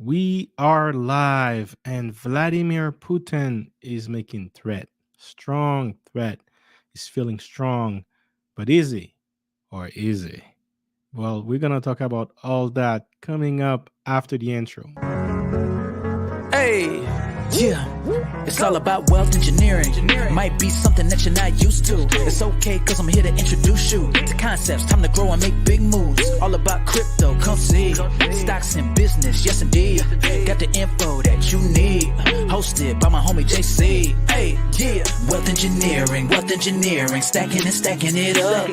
We are live, and Vladimir Putin is making threat. Strong threat. He's feeling strong, but is he or is he? Well, we're gonna talk about all that coming up after the intro. Hey, yeah. It's all about wealth engineering. Might be something that you're not used to. It's okay, cause I'm here to introduce you to concepts. Time to grow and make big moves. All about crypto, come see. Stocks in business, yes indeed. Got the info that you need. Hosted by my homie JC. Hey, yeah. Wealth engineering. Stacking and stacking it up.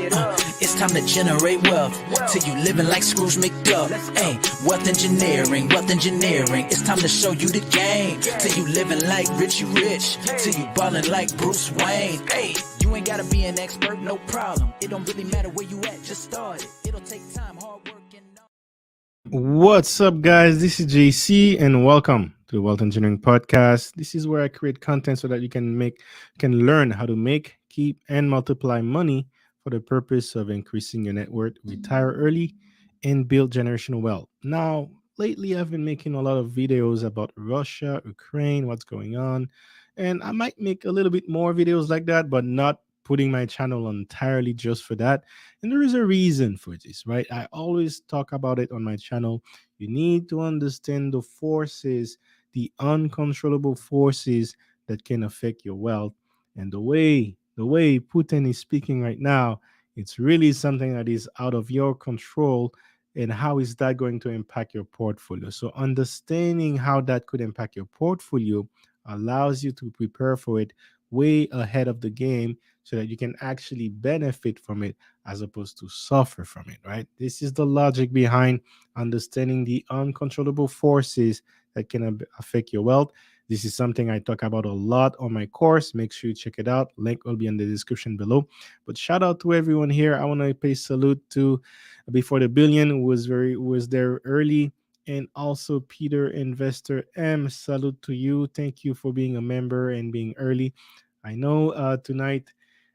It's time to generate wealth. Till you living like Scrooge McDuck. Hey, wealth engineering. It's time to show you the game. Till you living like Richie Rich. Till you ballin' like Bruce Wayne. Hey, you ain't gotta be an expert, no problem. It don't really matter where you at, just start it. It'll take time, hard work, and What's up, guys? This is JC, and welcome to the Wealth Engineering Podcast. This is where I create content so that you can learn how to make, keep, and multiply money for the purpose of increasing your net worth, retire early, and build generational wealth. Now, lately, I've been making a lot of videos about Russia, Ukraine, what's going on, and I might make a little bit more videos like that, but not putting my channel entirely just for that. And there is a reason for this, right? I always talk about it on my channel. You need to understand the forces, the uncontrollable forces that can affect your wealth. And the way Putin is speaking right now, it's really something that is out of your control. And how is that going to impact your portfolio? So understanding how that could impact your portfolio allows you to prepare for it way ahead of the game so that you can actually benefit from it as opposed to suffer from it, right? This is the logic behind understanding the uncontrollable forces that can affect your wealth. This is something I talk about a lot on my course. Make sure you check it out. Link will be in the description below. But shout out to everyone here. I want to pay salute to before the billion who was there early, and also Peter Investor M. Salute to you. Thank you for being a member and being early. I know tonight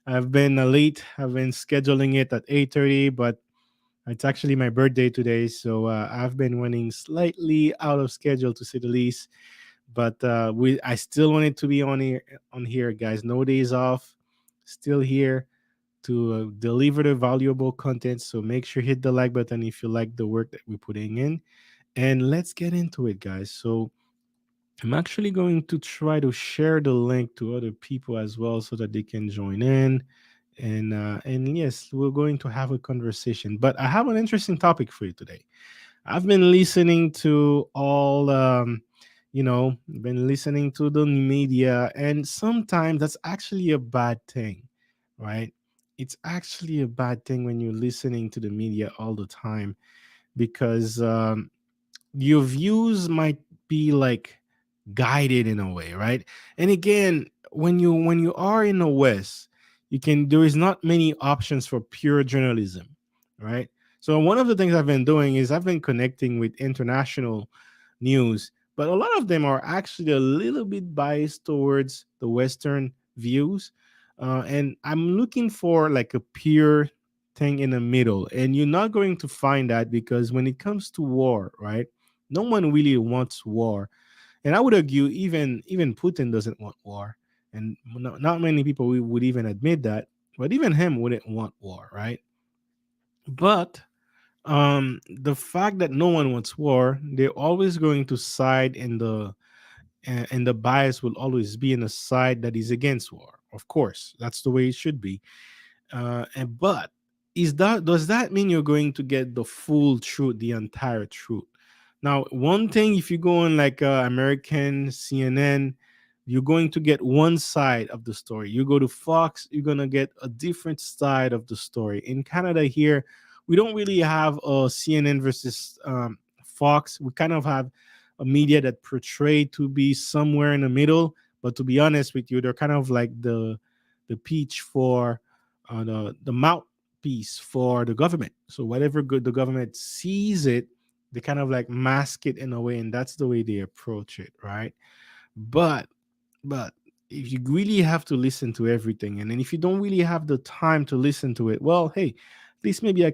I've been late. I've been scheduling it at 8:30, but it's actually my birthday today, so I've been running slightly out of schedule to say the least. But I still wanted to be on here, guys. No days off. Still here to deliver the valuable content. So make sure hit the like button if you like the work that we're putting in, and let's get into it, guys. So I'm actually going to try to share the link to other people as well so that they can join in. And yes, we're going to have a conversation. But I have an interesting topic for you today. I've been listening to been listening to the media, and sometimes that's actually a bad thing, right? It's actually a bad thing when you're listening to the media all the time because your views might be like guided in a way, right? And again, when you are in the West, you can there is not many options for pure journalism, right? So one of the things I've been doing is I've been connecting with international news, but a lot of them are actually a little bit biased towards the Western views, and I'm looking for like a pure thing in the middle, and you're not going to find that because when it comes to war, right? No one really wants war, and I would argue even Putin doesn't want war, and not many people would even admit that. But even him wouldn't want war, right? But the fact that no one wants war, they're always going to side in and the bias will always be in a side that is against war. Of course, that's the way it should be. But does that mean you're going to get the full truth, the entire truth? Now, one thing, if you go on like American CNN, you're going to get one side of the story. You go to Fox, you're gonna get a different side of the story. In Canada here, we don't really have a CNN versus Fox. We kind of have a media that portray to be somewhere in the middle. But to be honest with you, they're kind of like the peach for the mouthpiece for the government. So whatever good the government sees it, they kind of like mask it in a way, and that's the way they approach it, right? But but if you really have to listen to everything, and then if you don't really have the time to listen to it, well, hey, at least maybe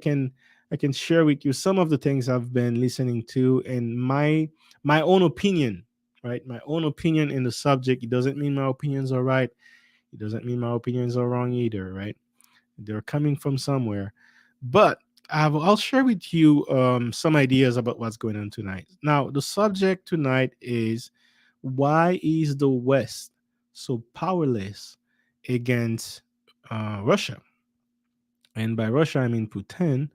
I can share with you some of the things I've been listening to and my own opinion, right? My own opinion in the subject. It doesn't mean my opinions are right. It doesn't mean my opinions are wrong either, right? They're coming from somewhere. But I'll share with you some ideas about what's going on tonight. Now, the subject tonight is why is the West so powerless against Russia? And by Russia, I mean Putin.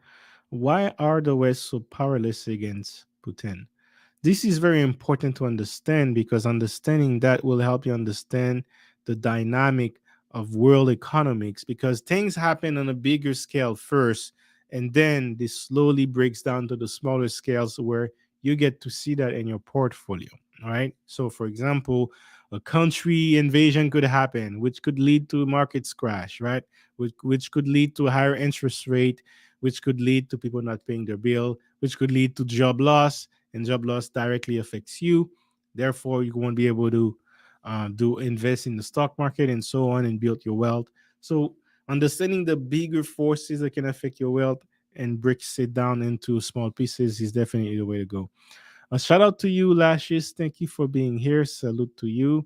Why are the West so powerless against Putin? This is very important to understand because understanding that will help you understand the dynamic of world economics because things happen on a bigger scale first and then this slowly breaks down to the smaller scales where you get to see that in your portfolio. All right. So, for example, a country invasion could happen, which could lead to markets crash, right? Which could lead to a higher interest rate, which could lead to people not paying their bill, which could lead to job loss, and job loss directly affects you. Therefore, you won't be able to do invest in the stock market and so on and build your wealth. So, understanding the bigger forces that can affect your wealth and breaks it down into small pieces is definitely the way to go. A shout out to you, Lashes. Thank you for being here. Salute to you.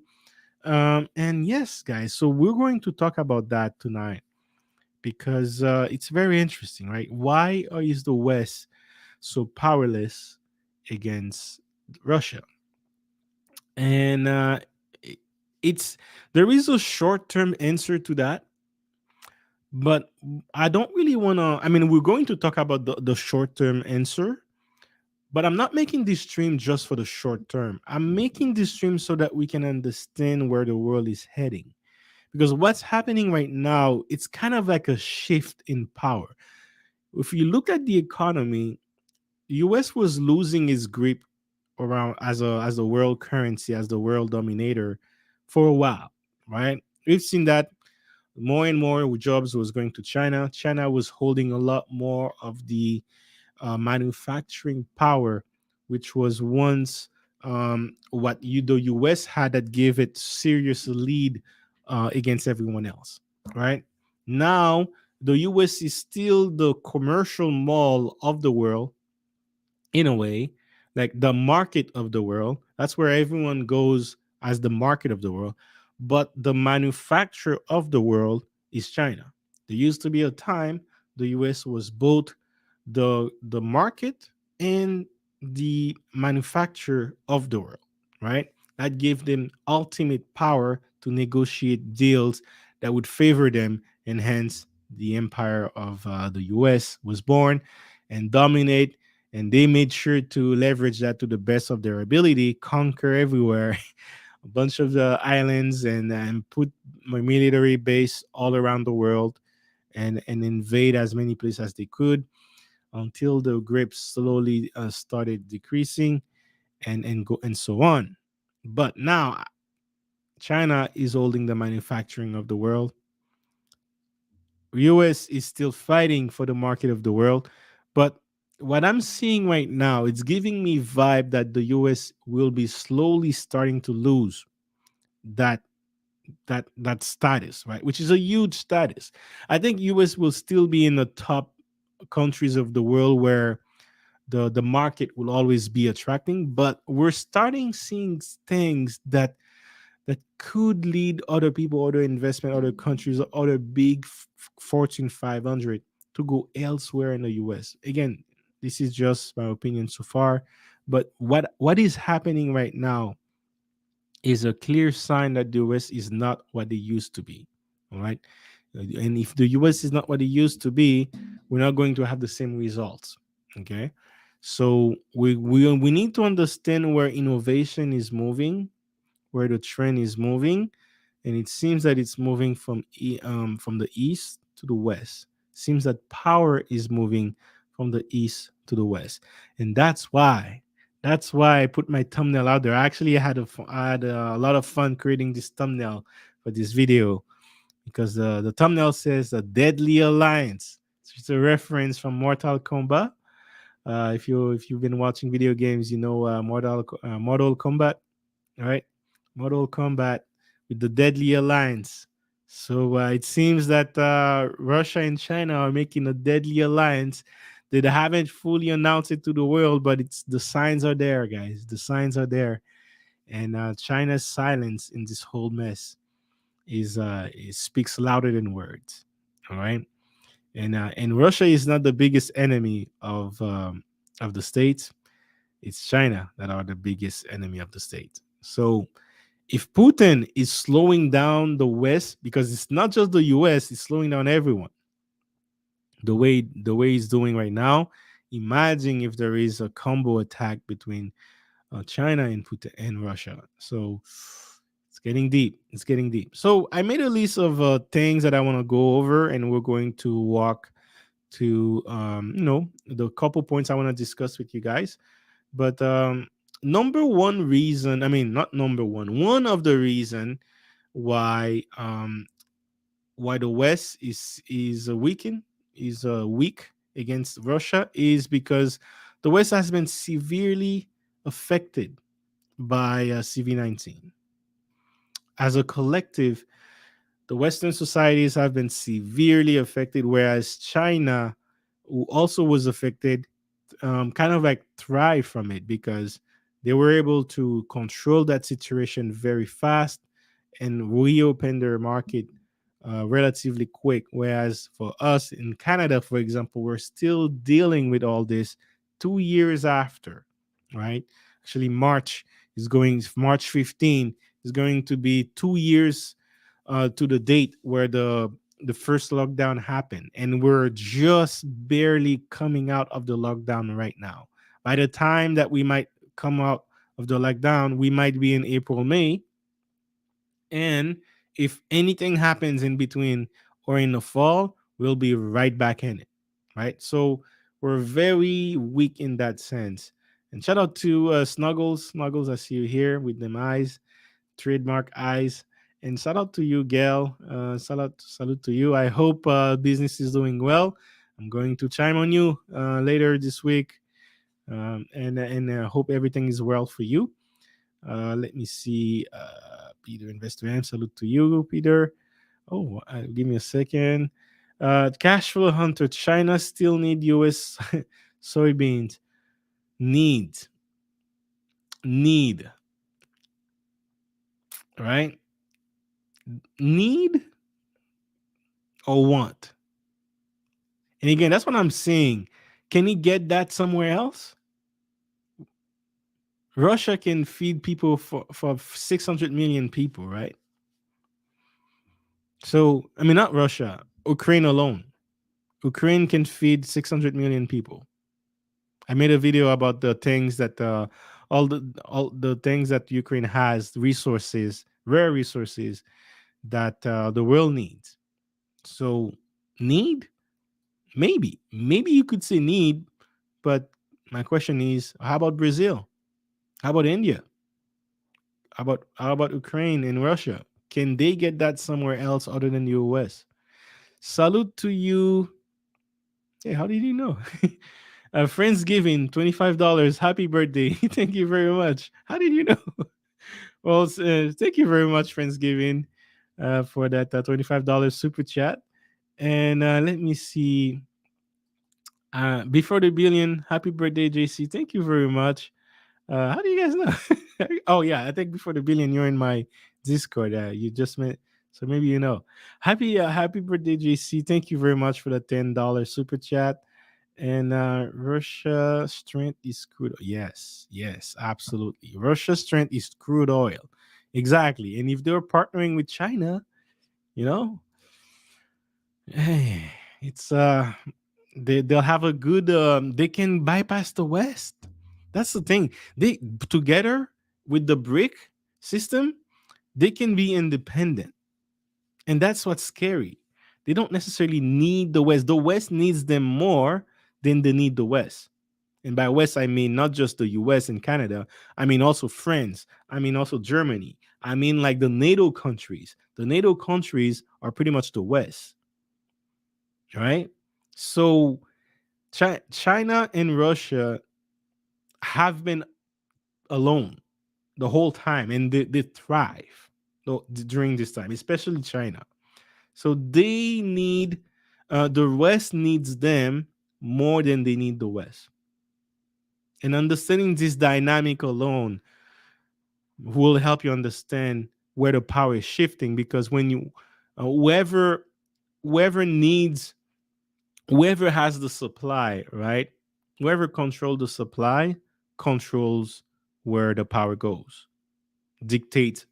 And yes, guys, so we're going to talk about that tonight because it's very interesting, right? Why is the West so powerless against Russia? And i- it's there is a short-term answer to that, but I don't really want to. I mean, we're going to talk about the short-term answer, but I'm not making this stream just for the short term. I'm making this stream so that we can understand where the world is heading. Because what's happening right now, it's kind of like a shift in power. If you look at the economy, US was losing its grip around as a world currency, as the world dominator for a while, right? We've seen that more and more jobs was going to China. China was holding a lot more of the manufacturing power, which was once the US had that gave it serious lead against everyone else, right? Now, the US is still the commercial mall of the world in a way, like the market of the world. That's where everyone goes as the market of the world. But the manufacturer of the world is China. There used to be a time the US was both the market and the manufacturer of the world, right? That gave them ultimate power to negotiate deals that would favor them, and hence the empire of the US was born and dominate, and they made sure to leverage that to the best of their ability, conquer everywhere, a bunch of the islands, and put my military base all around the world, and invade as many places as they could until the grip slowly started decreasing and so on. But now China is holding the manufacturing of the world. US is still fighting for the market of the world, but what I'm seeing right now, it's giving me vibe that the US will be slowly starting to lose that that status, right? Which is a huge status. I think US will still be in the top countries of the world where the market will always be attracting, but we're starting seeing things that could lead other people, other investment, other countries, other big Fortune 500 to go elsewhere in the US. Again, this is just my opinion so far, but what is happening right now is a clear sign that the US is not what they used to be. All right. And if the US is not what it used to be, we're not going to have the same results. Okay. So we need to understand where innovation is moving, where the trend is moving, and it seems that it's moving from the east to the west. Seems that power is moving from the east to the west, and that's why I put my thumbnail out there. Actually, I had a lot of fun creating this thumbnail for this video because the thumbnail says a deadly alliance. So it's a reference from Mortal Kombat. If you've been watching video games, you know Mortal Kombat, right? Mortal Kombat with the Deadly Alliance. So it seems that Russia and China are making a deadly alliance They haven't fully announced it to the world, but it's the signs are there, guys. The signs are there, and China's silence in this whole mess is it speaks louder than words. All right, and Russia is not the biggest enemy of the states. It's China that are the biggest enemy of the state. So if Putin is slowing down the West, because it's not just the US, it's slowing down everyone. The way he's doing right now, imagine if there is a combo attack between China and Putin and Russia. So it's getting deep. It's getting deep. So I made a list of things that I want to go over, and we're going to walk to the couple points I want to discuss with you guys. But number one reason, I mean, not number one of the reason why why the West is weakened, is weak against Russia, is because the West has been severely affected by CV-19. As a collective, the Western societies have been severely affected, whereas China, who also was affected, kind of like thrive from it because they were able to control that situation very fast and reopen their market relatively quick. Whereas for us in Canada, for example, we're still dealing with all this 2 years after, right? Actually, March 15 is going to be 2 years to the date where the first lockdown happened, and we're just barely coming out of the lockdown right now. By the time that we might come out of the lockdown, we might be in April, May, and if anything happens in between or in the fall, we'll be right back in it, right? So we're very weak in that sense. And shout out to Snuggles, I see you here with them eyes, trademark eyes. And shout out to you, Gail. Salute to you. I hope business is doing well. I'm going to chime on you later this week, and hope everything is well for you. Let me see. Peter Investor M, salute to you, Peter. Oh, give me a second. Cash flow hunter. China still need U.S. soybeans. Need, need, right? Need or want. And again, that's what I'm saying. Can he get that somewhere else? Russia can feed people for 600 million people, right? So, I mean, not Russia, Ukraine alone. Ukraine can feed 600 million people. I made a video about the things that all the things that Ukraine has, resources, rare resources that the world needs. So, need, maybe you could say need, but my question is, how about Brazil? How about India? How about Ukraine and Russia? Can they get that somewhere else other than the US? Salute to you. Hey, how did you know? Friendsgiving, $25. Happy birthday. Thank you very much. How did you know? Well, thank you very much, Friendsgiving, for that $25 super chat. And let me see. Before the billion, happy birthday, JC. Thank you very much. How do you guys know? Oh yeah, I think before the billion, you're in my Discord. You just met, so maybe you know. Happy birthday, JC. Thank you very much for the $10 super chat. And Russia strength is crude. Yes, absolutely. Russia's strength is crude oil. Exactly. And if they're partnering with China, you know, hey, it's they'll have a good they can bypass the West. That's the thing. They together with the brick system, they can be independent. And that's what's scary. They don't necessarily need the West. The West needs them more than they need the West. And by West, I mean not just the US and Canada. I mean also France. I mean also Germany. I mean like the NATO countries. The NATO countries are pretty much the West. Right? So China and Russia have been alone the whole time, and they thrive during this time, especially China. So they need the West needs them more than they need the West. And understanding this dynamic alone will help you understand where the power is shifting. Because when you, whoever needs, whoever has the supply, right? Whoever controls the supply controls where the power goes, dictates,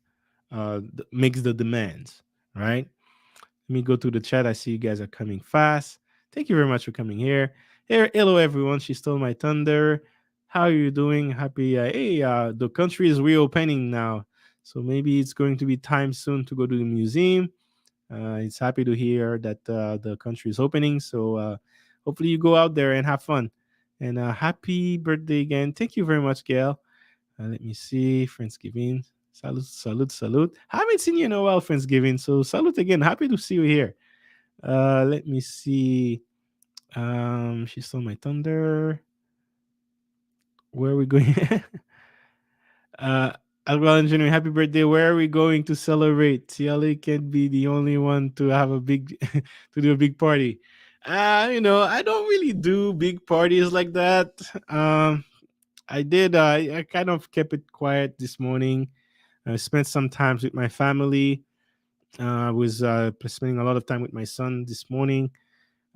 makes the demands, right? Let me go to the chat. I see you guys are coming fast. Thank you very much for coming here. Here, hello everyone. She stole my thunder. How are you doing? Happy? Hey, the country is reopening now, so maybe it's going to be time soon to go to the museum. It's happy to hear that the country is opening. So hopefully you go out there and have fun. And happy birthday again. Thank you very much, Gail. Let me see. Friendsgiving. Salute, salute, salute. Haven't seen you in a while, Friendsgiving. So salute again. Happy to see you here. Let me see. She stole my thunder. Where are we going? uh, Alcohol Engineering, happy birthday. Where are we going to celebrate? TLA can't be the only one to have a big, to do a big party. I don't really do big parties like that. I did. I kind of kept it quiet this morning. I spent some time with my family. I was spending a lot of time with my son this morning.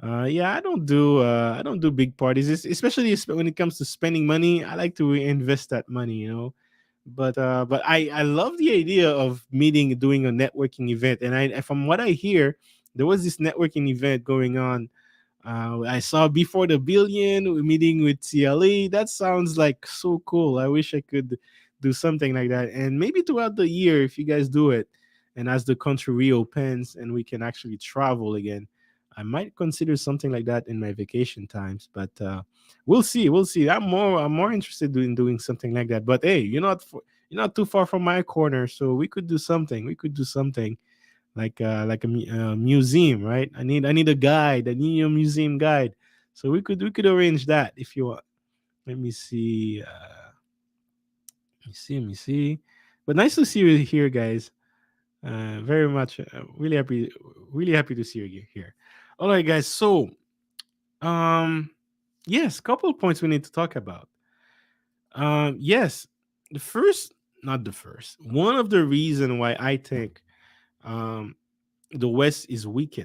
Yeah, I don't do big parties, especially when it comes to spending money. I like to invest that money, but I love the idea of meeting, doing a networking event. And from what I hear, there was this networking event going on. I saw before the Bullion meeting with CLE. That sounds like so cool. I wish I could do something like that. And maybe throughout the year, if you guys do it, and as the country reopens and we can actually travel again, I might consider something like that in my vacation times. But we'll see. We'll see. I'm more interested in doing something like that. But hey, you're not too far from my corner, so we could do something. We could do something like a museum, right? I need a guide. I need a museum guide. So we could arrange that if you want. Let me see. Let me see. But nice to see you here, guys. Very much. Really happy to see you here. All right, guys. So, um, yes, couple of points we need to talk about. Yes, the first, not the first. One of the reason why I think um the West is weak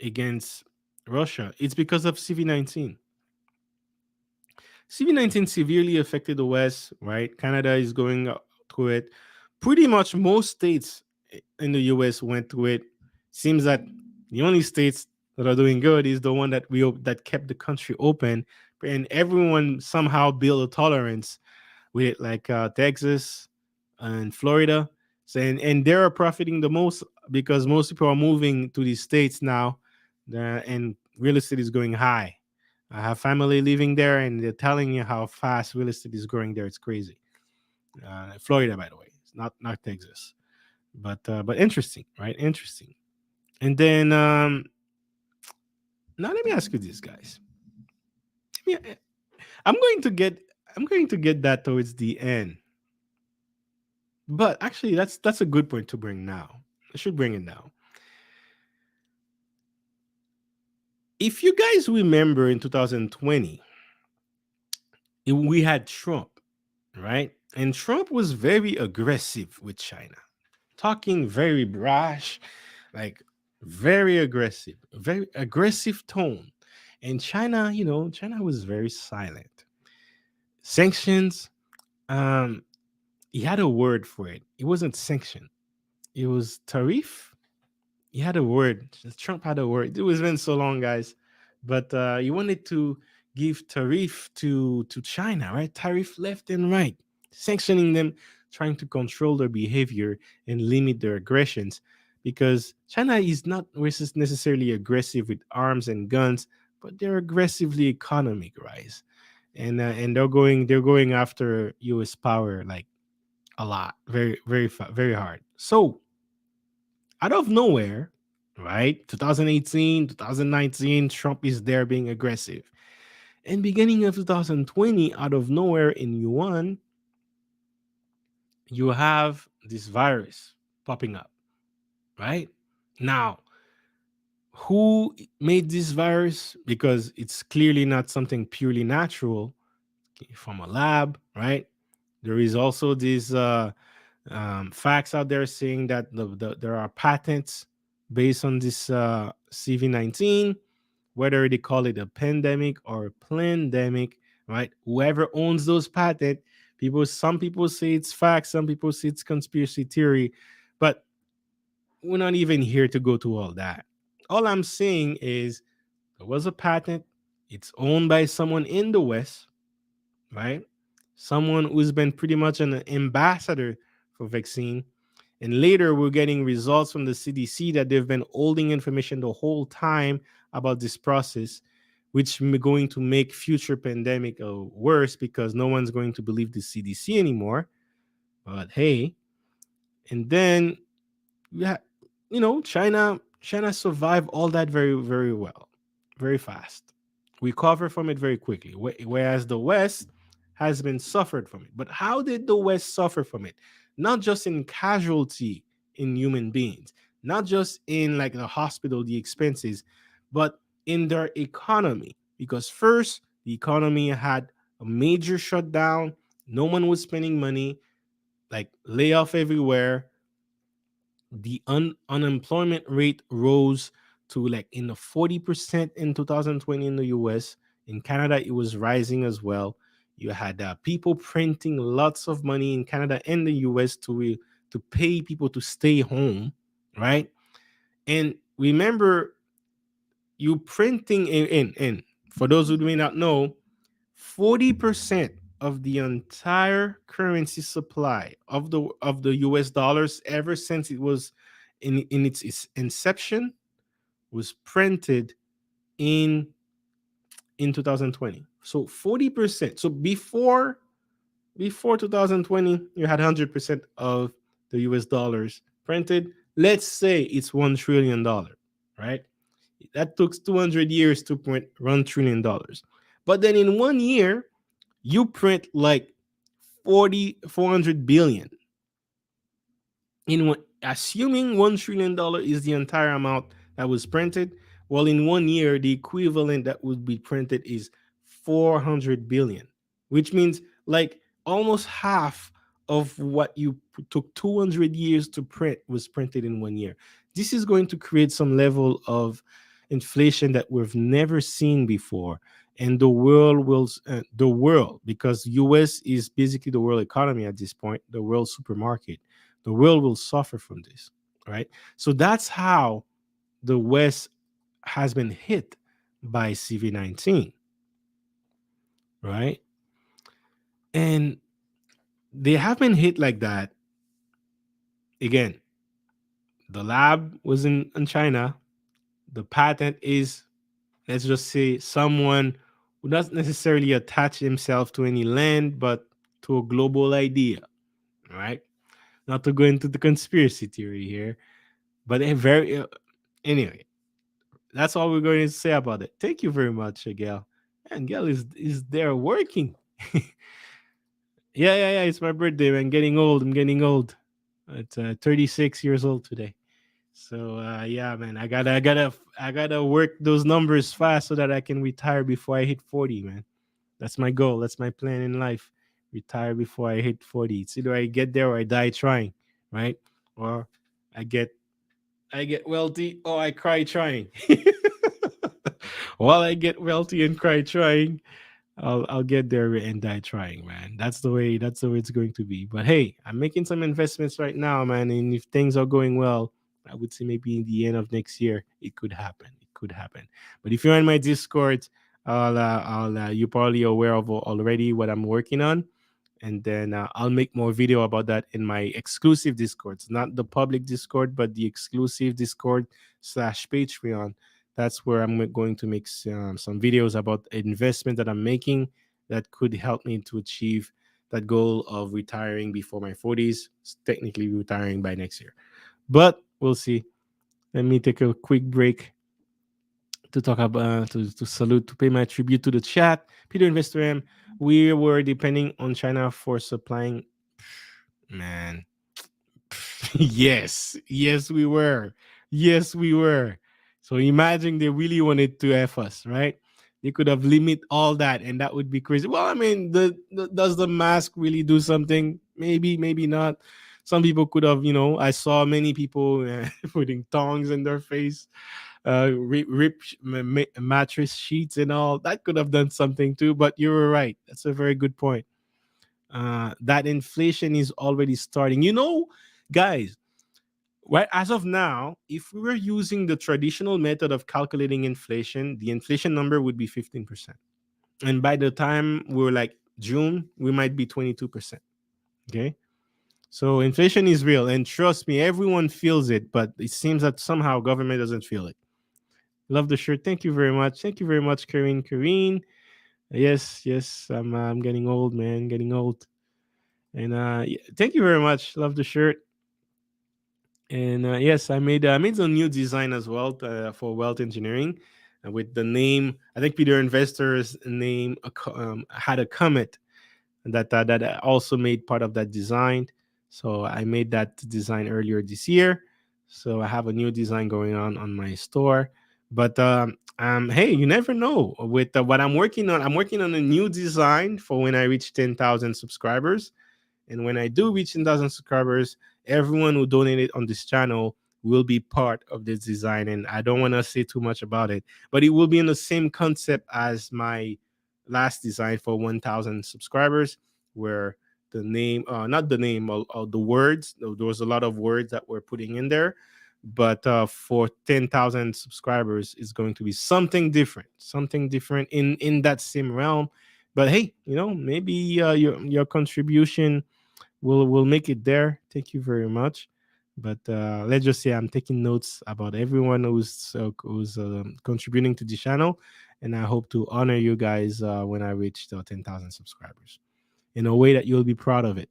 against Russia. It's because of CV-19. CV-19 severely affected the West, right? Canada is going through it. Pretty much most states in the US went through it. Seems that the only states that are doing good is the one that kept the country open, and everyone somehow built a tolerance with it, like Texas and Florida. So, and they're profiting the most because most people are moving to these states now, and real estate is going high. I have family living there, and they're telling you how fast real estate is growing there. It's crazy. Florida, by the way, it's not Texas, but interesting, right? Interesting. And then now let me ask you this, guys. Yeah, I'm going to get I'm going to get that towards the end. But actually, that's a good point to bring now. I should bring it now. If you guys remember in 2020, we had Trump, right? And Trump was very aggressive with China, talking very brash, like very aggressive tone. And China, China was very silent. Sanctions, um, he had a word for it. It wasn't sanction. It was tariff. He had a word. Trump had a word. It was been so long, guys, but he wanted to give tariff to China, right? Tariff left and right, sanctioning them, trying to control their behavior and limit their aggressions, because China is not necessarily aggressive with arms and guns, but they're aggressively economic, rise, and they're going after U.S. power like a lot, very very very hard. So out of nowhere, right? 2018, 2019, Trump is there being aggressive. And beginning of 2020, out of nowhere in Yuan, you have this virus popping up, right? Now, Who made this virus? Because it's clearly not something purely natural from a lab, right? There is also these facts out there saying that there are patents based on this CV-19, whether they call it a pandemic or a plandemic, right? Whoever owns those patents, some people say it's fact, some people say it's conspiracy theory, but we're not even here to go to all that. All I'm saying is there was a patent. It's owned by someone in the West, right? Someone who's been pretty much an ambassador for vaccine. And later, we're getting results from the CDC that they've been holding information the whole time about this process, which going to make future pandemic worse because no one's going to believe the CDC anymore. But hey, and then yeah, China survived all that very very well, very fast. We recover from it very quickly, whereas the West has been suffered from it. But how did the West suffer from it? Not just in casualty in human beings, not just in like the hospital, the expenses, but in their economy. Because first, the economy had a major shutdown. No one was spending money, like layoff everywhere. The unemployment rate rose to like in the 40% in 2020 in the US. In Canada, it was rising as well. You had people printing lots of money in Canada and the US to pay people to stay home, right? And remember, you printing in for those who may not know, 40% of the entire currency supply of the US dollars ever since it was in its inception was printed in in 2020. So 40%. So before 2020, you had 100% of the US dollars printed. Let's say it's $1 trillion, right? That took 200 years to print $1 trillion. But then in 1 year, you print like 400 billion in one, assuming $1 trillion is the entire amount that was printed. Well, in 1 year, the equivalent that would be printed is 400 billion, which means like almost half of what you took 200 years to print was printed in 1 year. This is going to create some level of inflation that we've never seen before. And the world, because US is basically the world economy at this point, the world supermarket, the world will suffer from this, right? So that's how the West has been hit by CV-19, right? And they have been hit like that. Again, the lab was in China. The patent is, let's just say, someone who doesn't necessarily attach himself to any land, but to a global idea, right? Not to go into the conspiracy theory here, but a very, anyway, that's all we're going to say about it. Thank you very much, Gail. And Gail is there working. Yeah. It's my birthday. I'm getting old. I'm getting old. It's 36 years old today. So yeah, man, I gotta work those numbers fast so that I can retire before I hit 40, man. That's my goal. That's my plan in life. Retire before I hit 40. It's either I get there or I die trying, right? Or I get I get wealthy or I cry trying. While I get wealthy and cry trying, I'll get there and die trying, man. That's the way it's going to be. But hey, I'm making some investments right now, man. And if things are going well, I would say maybe in the end of next year, it could happen. It could happen. But if you're in my Discord, you're probably aware of already what I'm working on, and then I'll make more video about that in my exclusive Discords, not the public Discord, but the exclusive Discord slash Patreon. That's where I'm going to make some videos about investment that I'm making that could help me to achieve that goal of retiring before my 40s. Technically retiring by next year, but we'll see. Let me take a quick break to talk about to salute to pay my tribute to the chat. Peter Investor M, we were depending on China for supplying. Man, yes, we were. Yes, we were. So imagine they really wanted to F us, right? They could have limit all that, and that would be crazy. Well, I mean, does the mask really do something? Maybe, maybe not. Some people could have, I saw many people putting tongs in their face, rip mattress sheets and all. That could have done something too. But you were right. That's a very good point. That inflation is already starting. Guys, right as of now, if we were using the traditional method of calculating inflation, the inflation number would be 15%. And by the time we're like June, we might be 22%. Okay. So inflation is real. And trust me, everyone feels it, but it seems that somehow government doesn't feel it. Love the shirt. Thank you very much. Thank you very much, Karine. Karine. Yes, yes. I'm getting old, man. Getting old. And thank you very much. Love the shirt. And yes, I made a new design as well for wealth engineering, with the name. I think Peter Investor's name had a comment that I also made part of that design. So I made that design earlier this year. So I have a new design going on my store. But hey, you never know with what I'm working on. I'm working on a new design for when I reach 10,000 subscribers. And when I do reach 10,000 subscribers, everyone who donated on this channel will be part of this design. And I don't want to say too much about it, but it will be in the same concept as my last design for 1,000 subscribers, where the name, not the name, the words, there was a lot of words that we're putting in there. But for 10,000 subscribers, it's going to be something different in that same realm. But hey, maybe your contribution we'll make it there. Thank you very much. But let's just say I'm taking notes about everyone who's contributing to the channel, and I hope to honor you guys when I reach the 10,000 subscribers in a way that you'll be proud of it.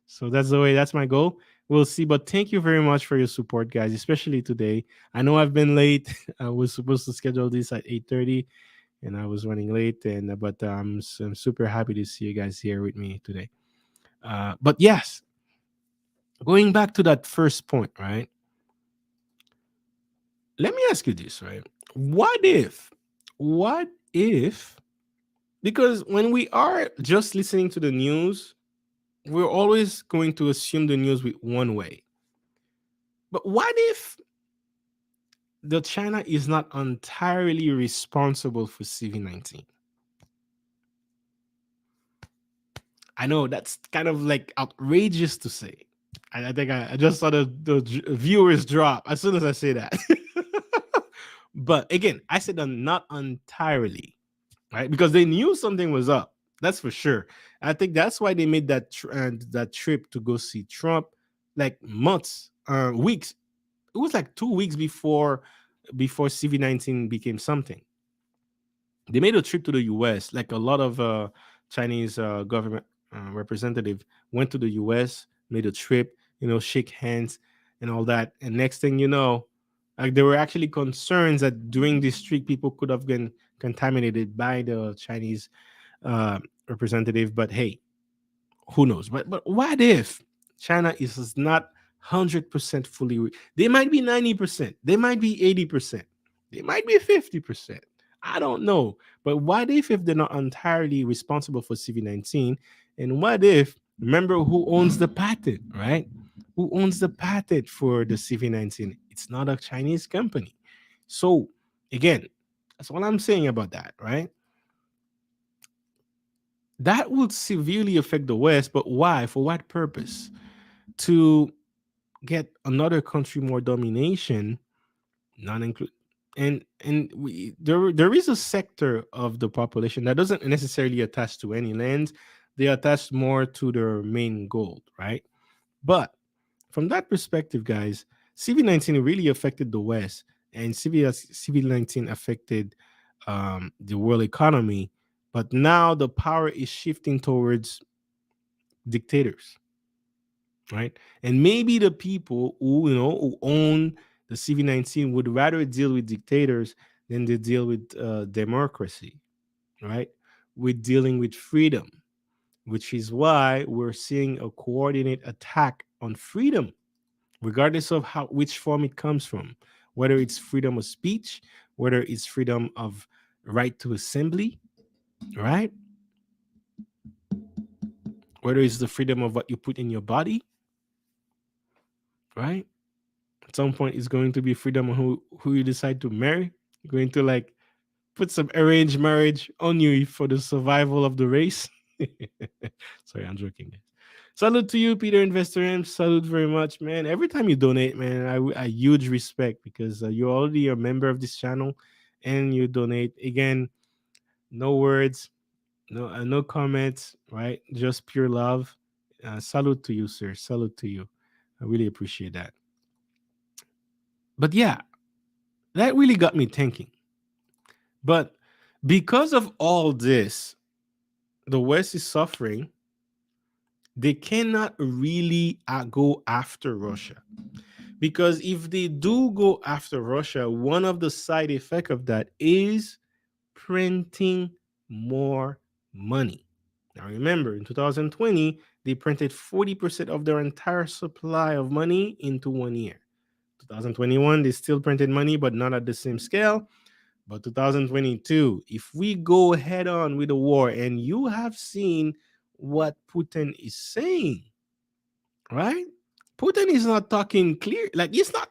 So that's the way. That's my goal. We'll see. But thank you very much for your support, guys, especially today. I know I've been late. I was supposed to schedule this at 8:30, and I was running late. And but I'm super happy to see you guys here with me today. But yes, going back to that first point, right? Let me ask you this, right? What if, because when we are just listening to the news, we're always going to assume the news with one way. But what if the China is not entirely responsible for CV-19? I know that's kind of like outrageous to say. I think I just saw the viewers drop as soon as I say that. But again, I said not entirely, right? Because they knew something was up. That's for sure. I think that's why they made that trip to go see Trump, like months, weeks. It was like 2 weeks before CV-19 became something. They made a trip to the U.S. Like a lot of Chinese government representative went to the U.S., made a trip, shake hands and all that. And next thing you know, like there were actually concerns that during this trip people could have been contaminated by the Chinese representative. But hey, who knows? But what if China is not 100% fully? They might be 90%. They might be 80%. They might be 50%. I don't know. But what if they're not entirely responsible for CV-19? And what if, remember who owns the patent, right? Who owns the patent for the CV-19? It's not a Chinese company. So again, that's all I'm saying about that, right? That would severely affect the West, but why? For what purpose? To get another country more domination, not include, there is a sector of the population that doesn't necessarily attach to any land. They attach more to their main goal, right? But from that perspective, guys, CV-19 really affected the West, and CV-19 affected the world economy. But now the power is shifting towards dictators, right? And maybe the people who own the CV-19 would rather deal with dictators than they deal with democracy, right? With dealing with freedom, which is why we're seeing a coordinated attack on freedom, regardless of which form it comes from. whether it's freedom of speech, whether it's freedom of right to assembly, right? Whether it's the freedom of what you put in your body, right? At some point, it's going to be freedom of who you decide to marry. You're going to like put some arranged marriage on you for the survival of the race. Sorry, I'm joking. Salute to you, Peter Investor M. Salute very much, man. Every time you donate, man, I huge respect because you're already a member of this channel and you donate. Again, no words, no comments, right? Just pure love. Salute to you, sir. Salute to you. I really appreciate that. But yeah, that really got me thinking. But because of all this, the West is suffering. They cannot really go after Russia. Because if they do go after Russia, one of the side effect of that is printing more money. Now remember, in 2020, they printed 40% of their entire supply of money into 1 year. 2021, they still printed money, but not at the same scale. But 2022, if we go head on with the war, and you have seen what Putin is saying, right? Putin is not talking clear. Like he's not,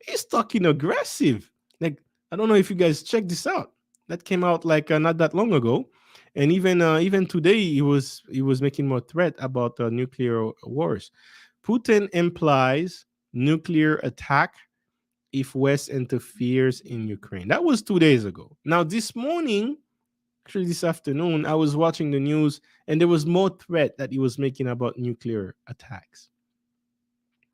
he's talking aggressive. Like I don't know if you guys check this out. That came out like not that long ago, and even today he was making more threat about nuclear wars. Putin implies nuclear attack if West interferes in Ukraine. That was 2 days ago. Now this morning, actually this afternoon, I was watching the news and there was more threat that he was making about nuclear attacks.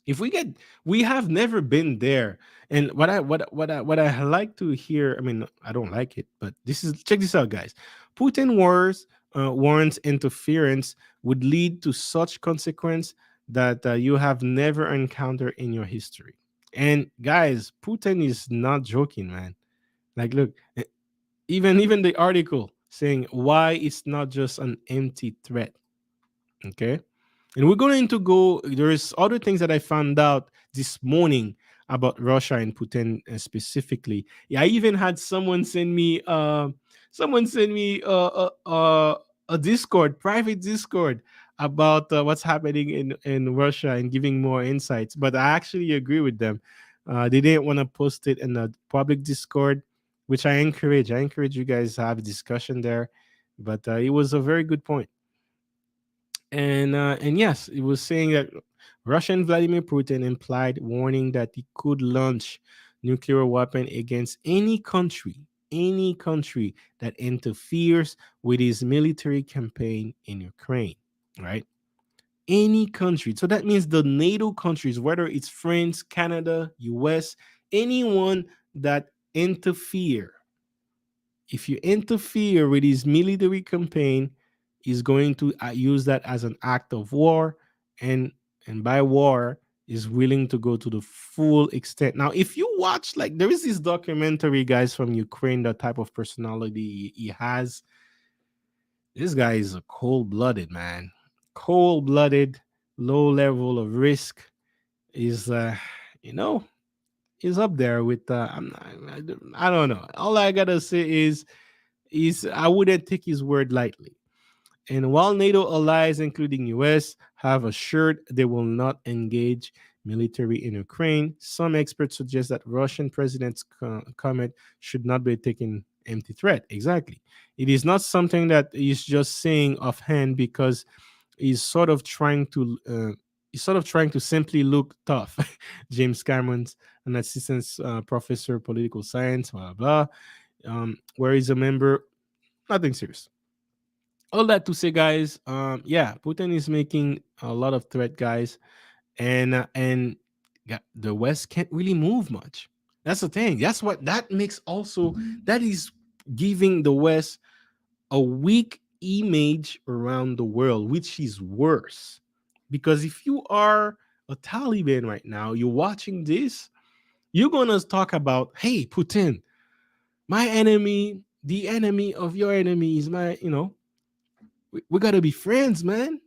If we have never been there. And what I like to hear, I mean, I don't like it, but check this out, guys. Putin warns interference would lead to such consequence that you have never encountered in your history. And guys, Putin is not joking, man. Like, look, even the article saying why it's not just an empty threat. Okay. And we're going to go. There's other things that I found out this morning about Russia and Putin specifically. Yeah, I even had someone send me a Discord, private Discord about what's happening in Russia and giving more insights. But I actually agree with them. They didn't want to post it in the public Discord, which I encourage. I encourage you guys to have a discussion there. But it was a very good point. And yes, it was saying that Russian Vladimir Putin implied warning that he could launch nuclear weapon against any country that interferes with his military campaign in Ukraine, right? Any country. So that means the NATO countries, whether it's France, Canada, US, anyone that interfere. If you interfere with his military campaign, is going to use that as an act of war, and by war is willing to go to the full extent. Now if you watch, like, there is this documentary, guys, from Ukraine, the type of personality he has. This guy is a cold-blooded man, cold-blooded, low level of risk. Is you know is up there with I don't know. All I gotta say is I wouldn't take his word lightly. And while NATO allies, including US, have assured they will not engage military in Ukraine, some experts suggest that Russian president's comment should not be taken empty threat. Exactly. It is not something that he's just saying offhand because he's sort of trying to simply look tough. James Cameron's an assistant professor of political science, blah blah, where he's a member. Nothing serious. All that to say, guys, yeah, Putin is making a lot of threat, guys, and the West can't really move much. That's the thing. That's what that makes also, that is giving the West a weak image around the world, which is worse. Because if you are a Taliban right now, you're watching this, you're gonna talk about, hey, Putin, my enemy, the enemy of your enemy is my, we gotta be friends, man.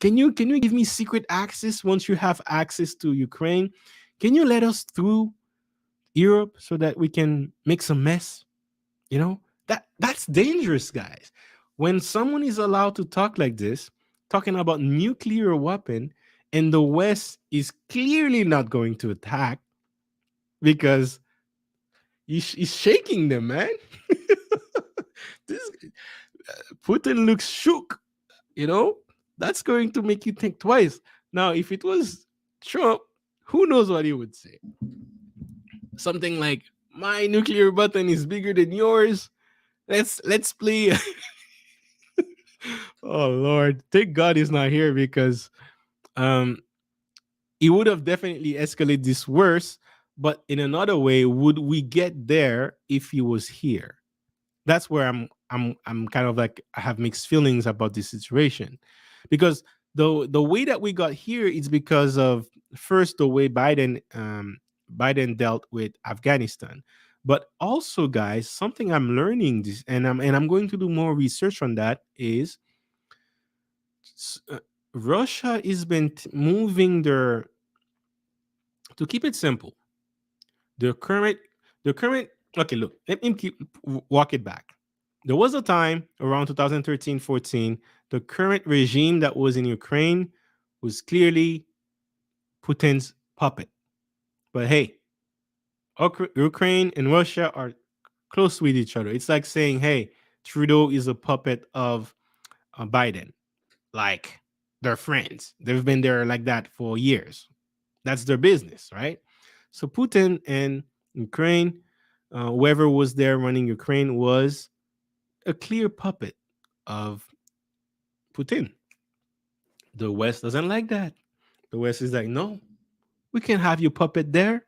Can you give me secret access once you have access to Ukraine? Can you let us through Europe so that we can make some mess? You know, that's dangerous, guys. When someone is allowed to talk like this, talking about nuclear weapon, and the West is clearly not going to attack because he's shaking them, man. This Putin looks shook. You know, that's going to make you think twice. Now, if it was Trump, who knows what he would say? Something like, "My nuclear button is bigger than yours. Let's play." Oh Lord, thank God he's not here because um he would have definitely escalated this worse. But in another way, would we get there if he was here? That's where I'm kind of like I have mixed feelings about this situation because the way that we got here is because of first the way Biden dealt with Afghanistan, but also guys, something I'm learning this and I'm going to do more research on that is s- uh, Russia has been moving their, to keep it simple, the current the current okay, look, let me walk it back. There was a time around 2013-14, the current regime that was in Ukraine was clearly Putin's puppet. But hey, Ukraine and Russia are close with each other. It's like saying, hey, Trudeau is a puppet of Biden. Like they're friends. They've been there like that for years. That's their business, right? So Putin and Ukraine, whoever was there running Ukraine, was a clear puppet of Putin. The West doesn't like that. The West is like, no, we can't have you puppet there.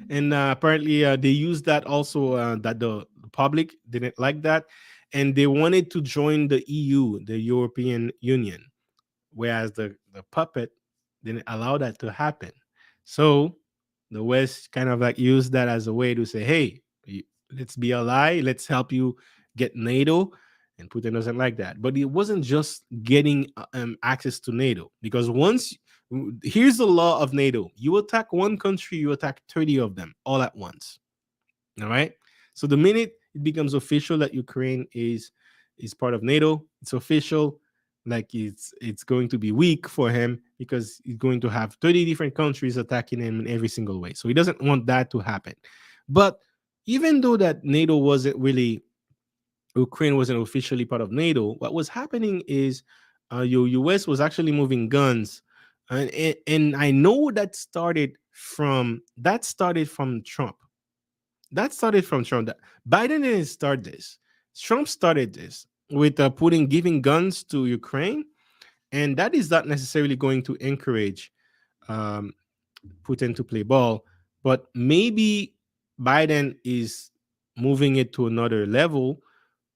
And apparently, they used that also, that the public didn't like that. And they wanted to join the EU, the European Union, whereas the puppet didn't allow that to happen. So the West kind of like used that as a way to say, hey, let's be ally, let's help you get NATO. And Putin doesn't like that. But it wasn't just getting access to NATO, because once here's the law of NATO: you attack one country, you attack 30 of them all at once. All right. So the minute it becomes official that Ukraine is part of NATO, it's official. Like it's going to be weak for him because he's going to have 30 different countries attacking him in every single way. So he doesn't want that to happen. But even though that NATO wasn't really, Ukraine wasn't officially part of NATO, what was happening is your US was actually moving guns. And I know that started from Trump. That started from Trump. Biden didn't start this. Trump started this with putting giving guns to Ukraine, and that is not necessarily going to encourage um, Putin to play ball. But maybe Biden is moving it to another level,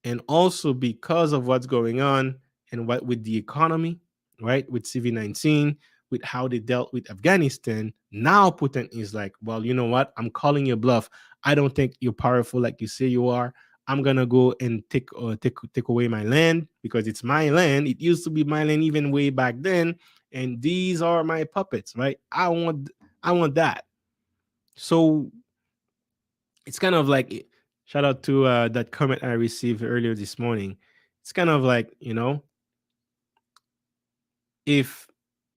and also because of what's going on and what with the economy, right, with CV-19, with how they dealt with Afghanistan. Now Putin is like, well, you know what? I'm calling your bluff. I don't think you're powerful like you say you are. I'm gonna go and take away my land because it's my land. It used to be my land even way back then, and these are my puppets, right? I want that. So it's kind of like, shout out to that comment I received earlier this morning. It's kind of like, if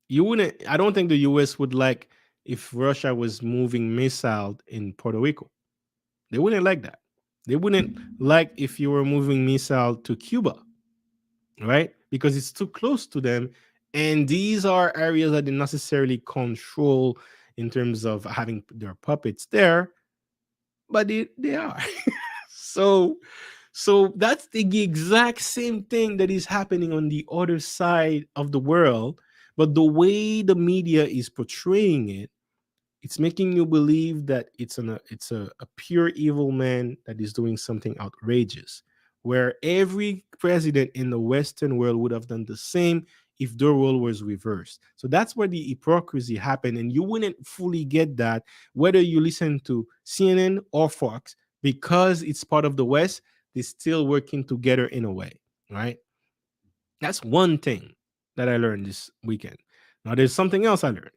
you wouldn't, I don't think the US would like if Russia was moving missile in Puerto Rico. They wouldn't like that. They wouldn't like if you were moving missile to Cuba, right? Because it's too close to them. And these are areas that they necessarily control in terms of having their puppets there, but they are. so so that's the exact same thing that is happening on the other side of the world, but the way the media is portraying it, it's making you believe that it's a pure evil man that is doing something outrageous, where every president in the Western world would have done the same if their role was reversed. So that's where the hypocrisy happened, and you wouldn't fully get that whether you listen to CNN or Fox, because it's part of the West. They're still working together in a way, right? That's one thing that I learned this weekend. Now there's something else I learned,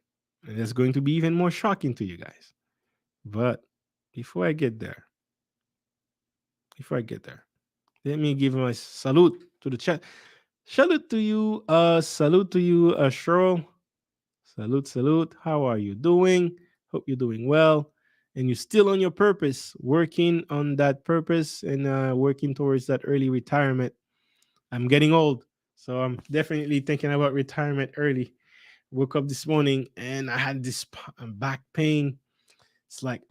and it's going to be even more shocking to you guys. But before I get there, before I get there, let me give my salute to the chat. Salute to you, Cheryl. Salute, salute. How are you doing? Hope you're doing well. And you're still on your purpose, working on that purpose and working towards that early retirement. I'm getting old, so I'm definitely thinking about retirement early. Woke up this morning and I had this back pain. It's like,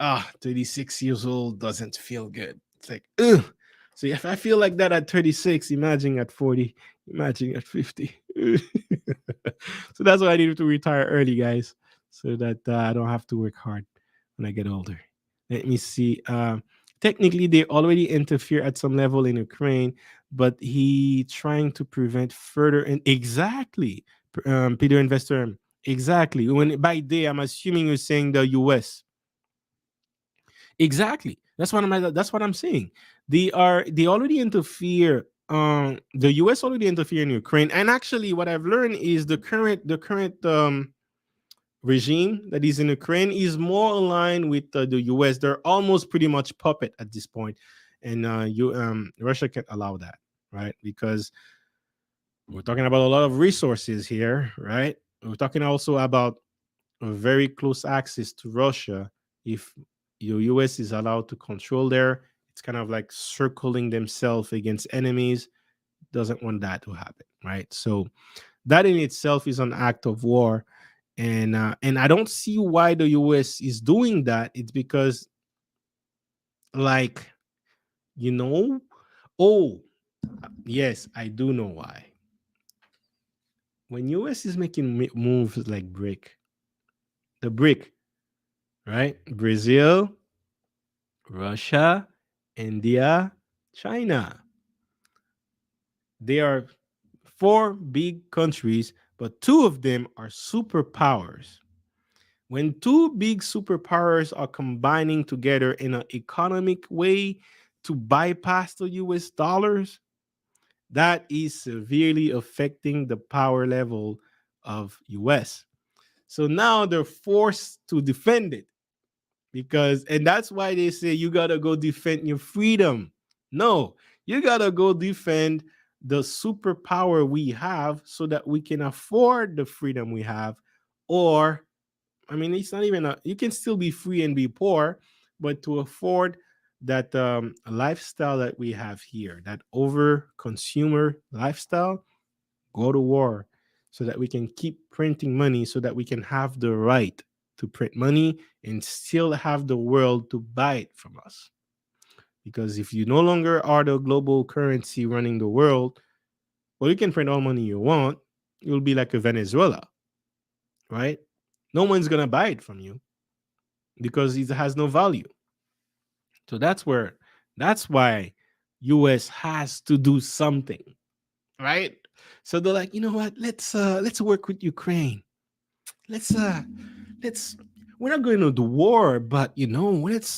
36 years old doesn't feel good. It's like, ugh. So if I feel like that at 36, imagine at 40, imagine at 50. So that's why I needed to retire early, guys, so that I don't have to work hard when I get older. Let me see. Technically, they already interfere at some level in Ukraine, but he trying to prevent further. And exactly, Peter Investor, exactly. When by they, I'm assuming you're saying the U.S. Exactly. That's what I'm saying. They already interfere. The US already interfere in Ukraine. And actually what I've learned is the current regime that is in Ukraine is more aligned with the US. They're almost pretty much puppet at this point. And Russia can't allow that, right? Because we're talking about a lot of resources here, right? We're talking also about a very close access to Russia. If your US is allowed to control there, it's kind of like circling themselves against enemies. Doesn't want that to happen, right? So that in itself is an act of war, and I don't see why the US is doing that. It's because, like, you know, oh yes, I do know why. When US is making moves like the brick, right? Brazil, Russia, India, China. They are four big countries, but two of them are superpowers. When two big superpowers are combining together in an economic way to bypass the US dollars, that is severely affecting the power level of US. So now they're forced to defend it. And that's why they say you gotta go defend your freedom. No, you gotta go defend the superpower we have so that we can afford the freedom we have. Or, I mean, it's not even you can still be free and be poor, but to afford that lifestyle that we have here, that over consumer lifestyle, go to war so that we can keep printing money, so that we can have the right to print money and still have the world to buy it from us. Because if you no longer are the global currency running the world, well, you can print all money you want. You'll be like a Venezuela, right? No one's gonna buy it from you because it has no value. So that's why US has to do something, right? So they're like, you know what? Let's work with Ukraine. Let's we're not going to the war, but let's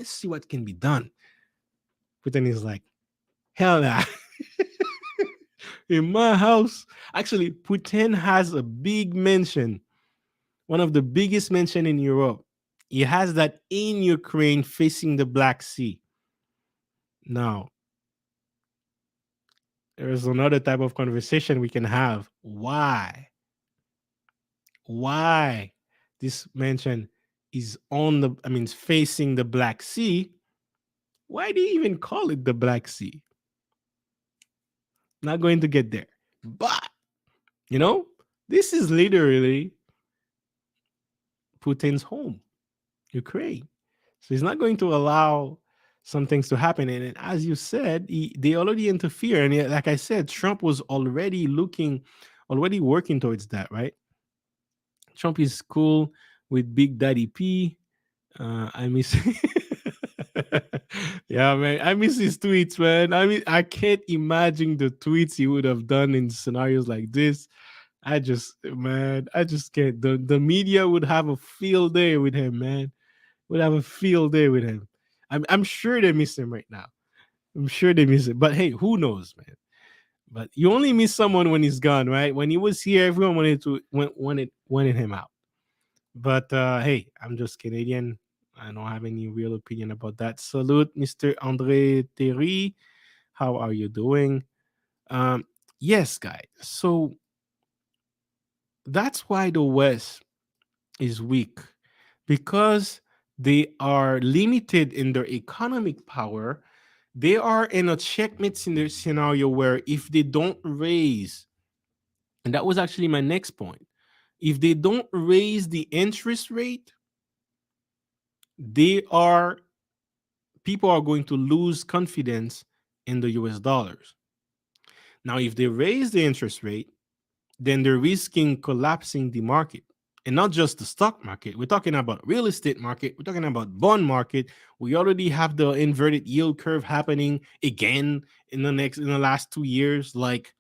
see what can be done. Putin is like, hell nah. In my house, actually, Putin has a big mansion, one of the biggest mansion in Europe. He has that in Ukraine facing the Black Sea. Now, there's another type of conversation we can have. Why this mansion is facing the Black Sea? Why do you even call it the Black Sea? Not going to get there. But, you know, this is literally Putin's home, Ukraine. So he's not going to allow some things to happen. And as you said, they already interfere. And like I said, Trump was already working towards that, right? Trump is cool with Big Daddy P. I miss. Yeah, man. I miss his tweets, man. I mean, I can't imagine the tweets he would have done in scenarios like this. I just can't. The media would have a field day with him, man. Would have a field day with him. I'm sure they miss him right now. I'm sure they miss it. But hey, who knows, man? But you only miss someone when he's gone, right? When he was here, everyone wanted him out. But hey, I'm just Canadian. I don't have any real opinion about that. Salute, Mr. Andre Terry. How are you doing? Um, yes, guys. So that's why the West is weak because they are limited in their economic power. They are in a checkmate scenario where if they don't raise, and that was actually my next point, if they don't raise the interest rate, they are people are going to lose confidence in the US dollars. Now, if they raise the interest rate, then they're risking collapsing the market. And not just the stock market. We're talking about real estate market. We're talking about bond market. We already have the inverted yield curve happening again in the last 2 years. Like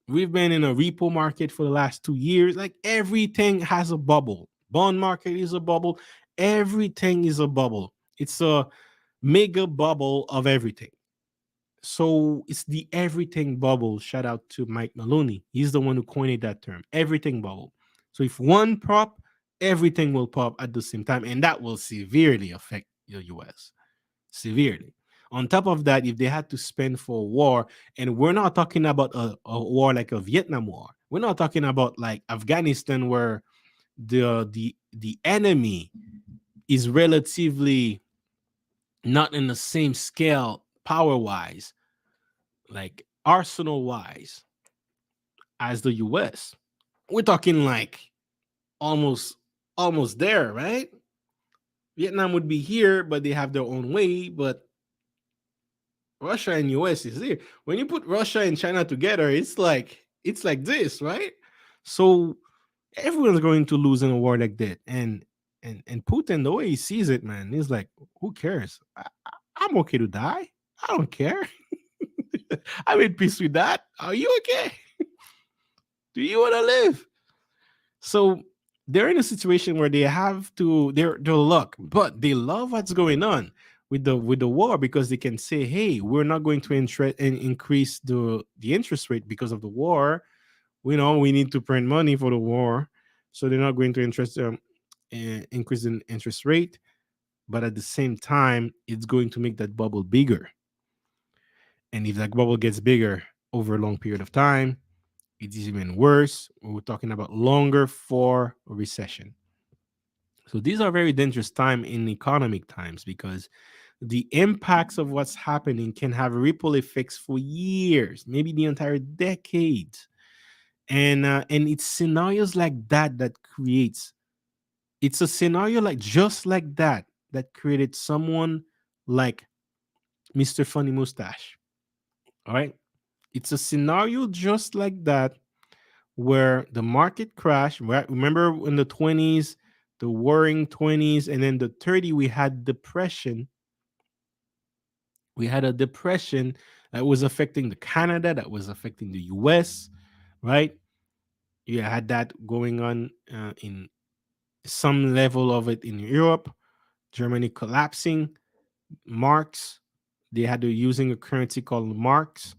we've been in a repo market for the last 2 years. Like everything has a bubble. Bond market is a bubble. Everything is a bubble. It's a mega bubble of everything. So it's the everything bubble. Shout out to Mike Maloney. He's the one who coined that term, everything bubble. So if one pop, everything will pop at the same time, and that will severely affect the US. Severely. On top of that, if they had to spend for war, and we're not talking about a war like a Vietnam War. We're not talking about like Afghanistan, where the enemy is relatively not in the same scale power wise, like arsenal wise, as the US. We're talking like almost almost there, right? Vietnam would be here, but they have their own way. But Russia and US is here. When you put Russia and China together, it's like this, right? So everyone's going to lose in a war like that. And Putin, the way he sees it, man, he's like, who cares? I'm okay to die. I don't care. I'm in peace with that. Are you okay? Do you want to live? So they're in a situation where they have to they're luck, but they love what's going on with the war because they can say, "Hey, we're not going to increase the interest rate because of the war. We know we need to print money for the war, so they're not going to increase in interest rate. But at the same time, it's going to make that bubble bigger, and if that bubble gets bigger over a long period of time, it's even worse. We're talking about longer for a recession. So these are very dangerous time in economic times because the impacts of what's happening can have ripple effects for years, maybe the entire decade. And it's scenarios like that creates. It's a scenario like just like that created someone like Mr. Funny Mustache. All right, it's a scenario just like that where the market crashed. Right? Remember in the 20s, the warring 20s, and then the 30, we had depression. We had a depression that was affecting the Canada, that was affecting the US, right? You had that going on in some level of it in Europe, Germany collapsing, marks. They had to using a currency called marks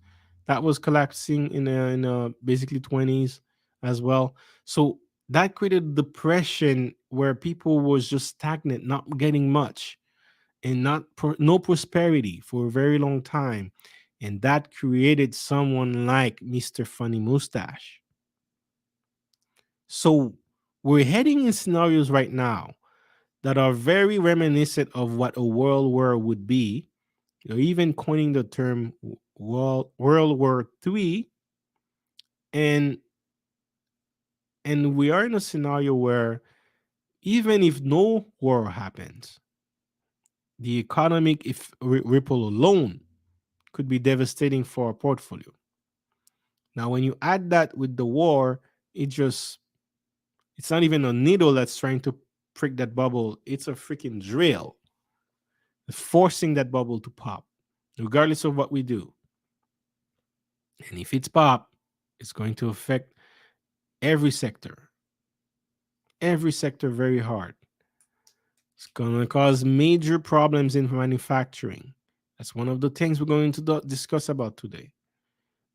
that was collapsing in basically 20s as well. So that created depression where people was just stagnant, not getting much, and no prosperity for a very long time. And that created someone like Mr. Funny Mustache. So we're heading in scenarios right now that are very reminiscent of what a world war would be. You're even coining the term World War III, and and we are in a scenario where even if no war happens, the economic if ripple alone could be devastating for a portfolio. Now, when you add that with the war, it's not even a needle that's trying to prick that bubble. It's a freaking drill forcing that bubble to pop, regardless of what we do. And if it's pop, it's going to affect every sector, very hard. It's going to cause major problems in manufacturing. That's one of the things we're going to discuss about today.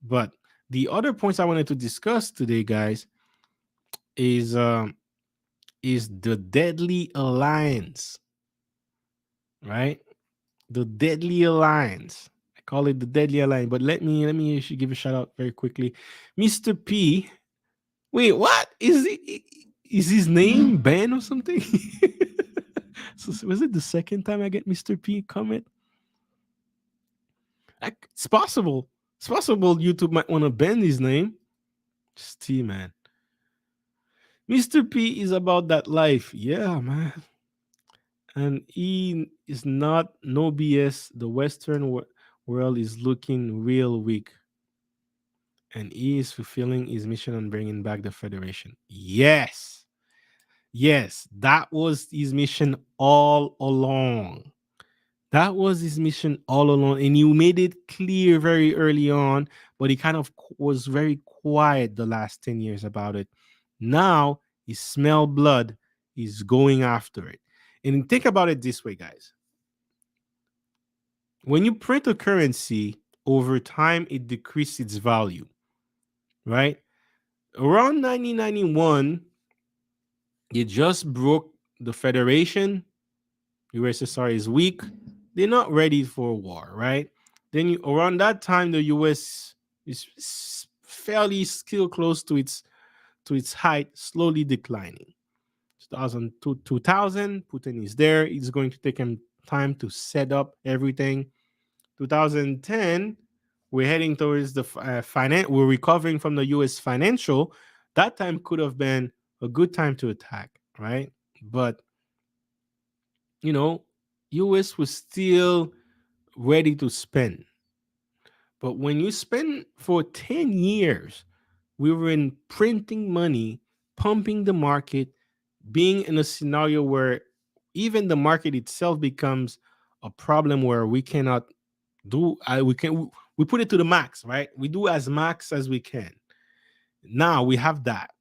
But the other points I wanted to discuss today, guys, is is the deadly alliance right? The Deadly Alliance. I call it the Deadly Alliance. But let me actually give a shout out very quickly. Mr. P. Wait, what is it? Is his name Ben or something? So was it the second time I get Mr. P comment? It's possible. It's possible YouTube might want to bend his name. Just T, man. Mr. P is about that life. Yeah, man. And he is not no BS. The Western world is looking real weak. And he is fulfilling his mission on bringing back the Federation. Yes. Yes. That was his mission all along. That was his mission all along. And he made it clear very early on, but he kind of was very quiet the last 10 years about it. Now he smell blood. He's going after it. And think about it this way, guys. When you print a currency, over time, it decreases its value, right? Around 1991, you just broke the Federation. USSR is weak. They're not ready for war, right? Then around that time, the US is fairly still close to its height, slowly declining. 2000, Putin is there. It's going to take him time to set up everything. 2010, we're heading towards the finance. We're recovering from the U.S. financial. That time could have been a good time to attack, right? But U.S. was still ready to spend. But when you spend for 10 years, we were in printing money, pumping the market, being in a scenario where even the market itself becomes a problem where we cannot do we put it to the max, right? We do as max as we can. Now we have that.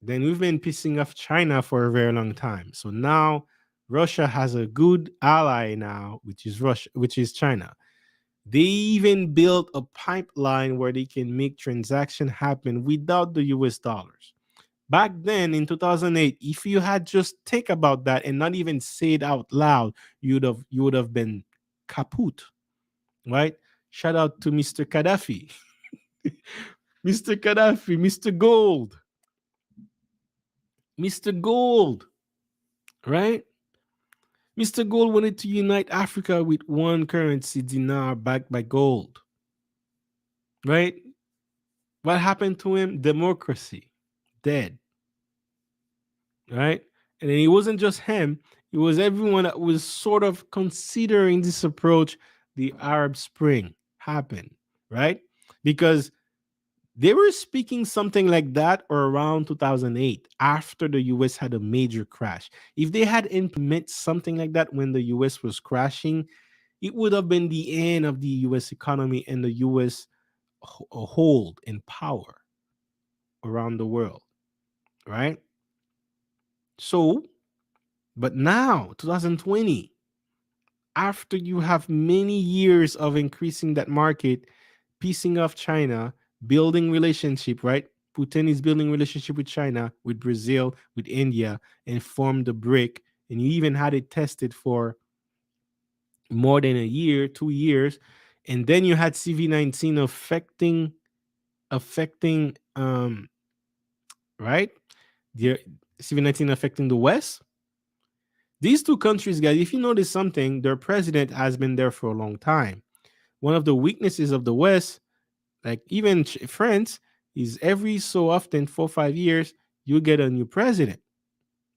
Then we've been pissing off China for a very long time. So now Russia has a good ally now, which is China. They even built a pipeline where they can make transaction happen without the US dollars. Back then in 2008, if you had just think about that and not even say it out loud, you would have been kaput, right? Shout out to Mr. Gaddafi. Mr. Gaddafi, Mr. Gold. Mr. Gold, right? Mr. Gold wanted to unite Africa with one currency, dinar, backed by gold. Right? What happened to him? Democracy. Dead. Right? And then it wasn't just him, it was everyone that was sort of considering this approach. The Arab Spring happened, right? Because they were speaking something like that or around 2008 after the US had a major crash. If they had implemented something like that when the US was crashing, it would have been the end of the US economy and the US hold and power around the world, right? So, but now, 2020, after you have many years of increasing that market, piecing off China, building relationship, right? Putin is building relationship with China, with Brazil, with India, and formed the BRIC. And you even had it tested for more than a year, 2 years. And then you had CV-19 affecting right? The CV-19 affecting the West. These two countries, guys, if you notice something, their president has been there for a long time. One of the weaknesses of the West, like even France, is every so often, 4 or 5 years, you get a new president.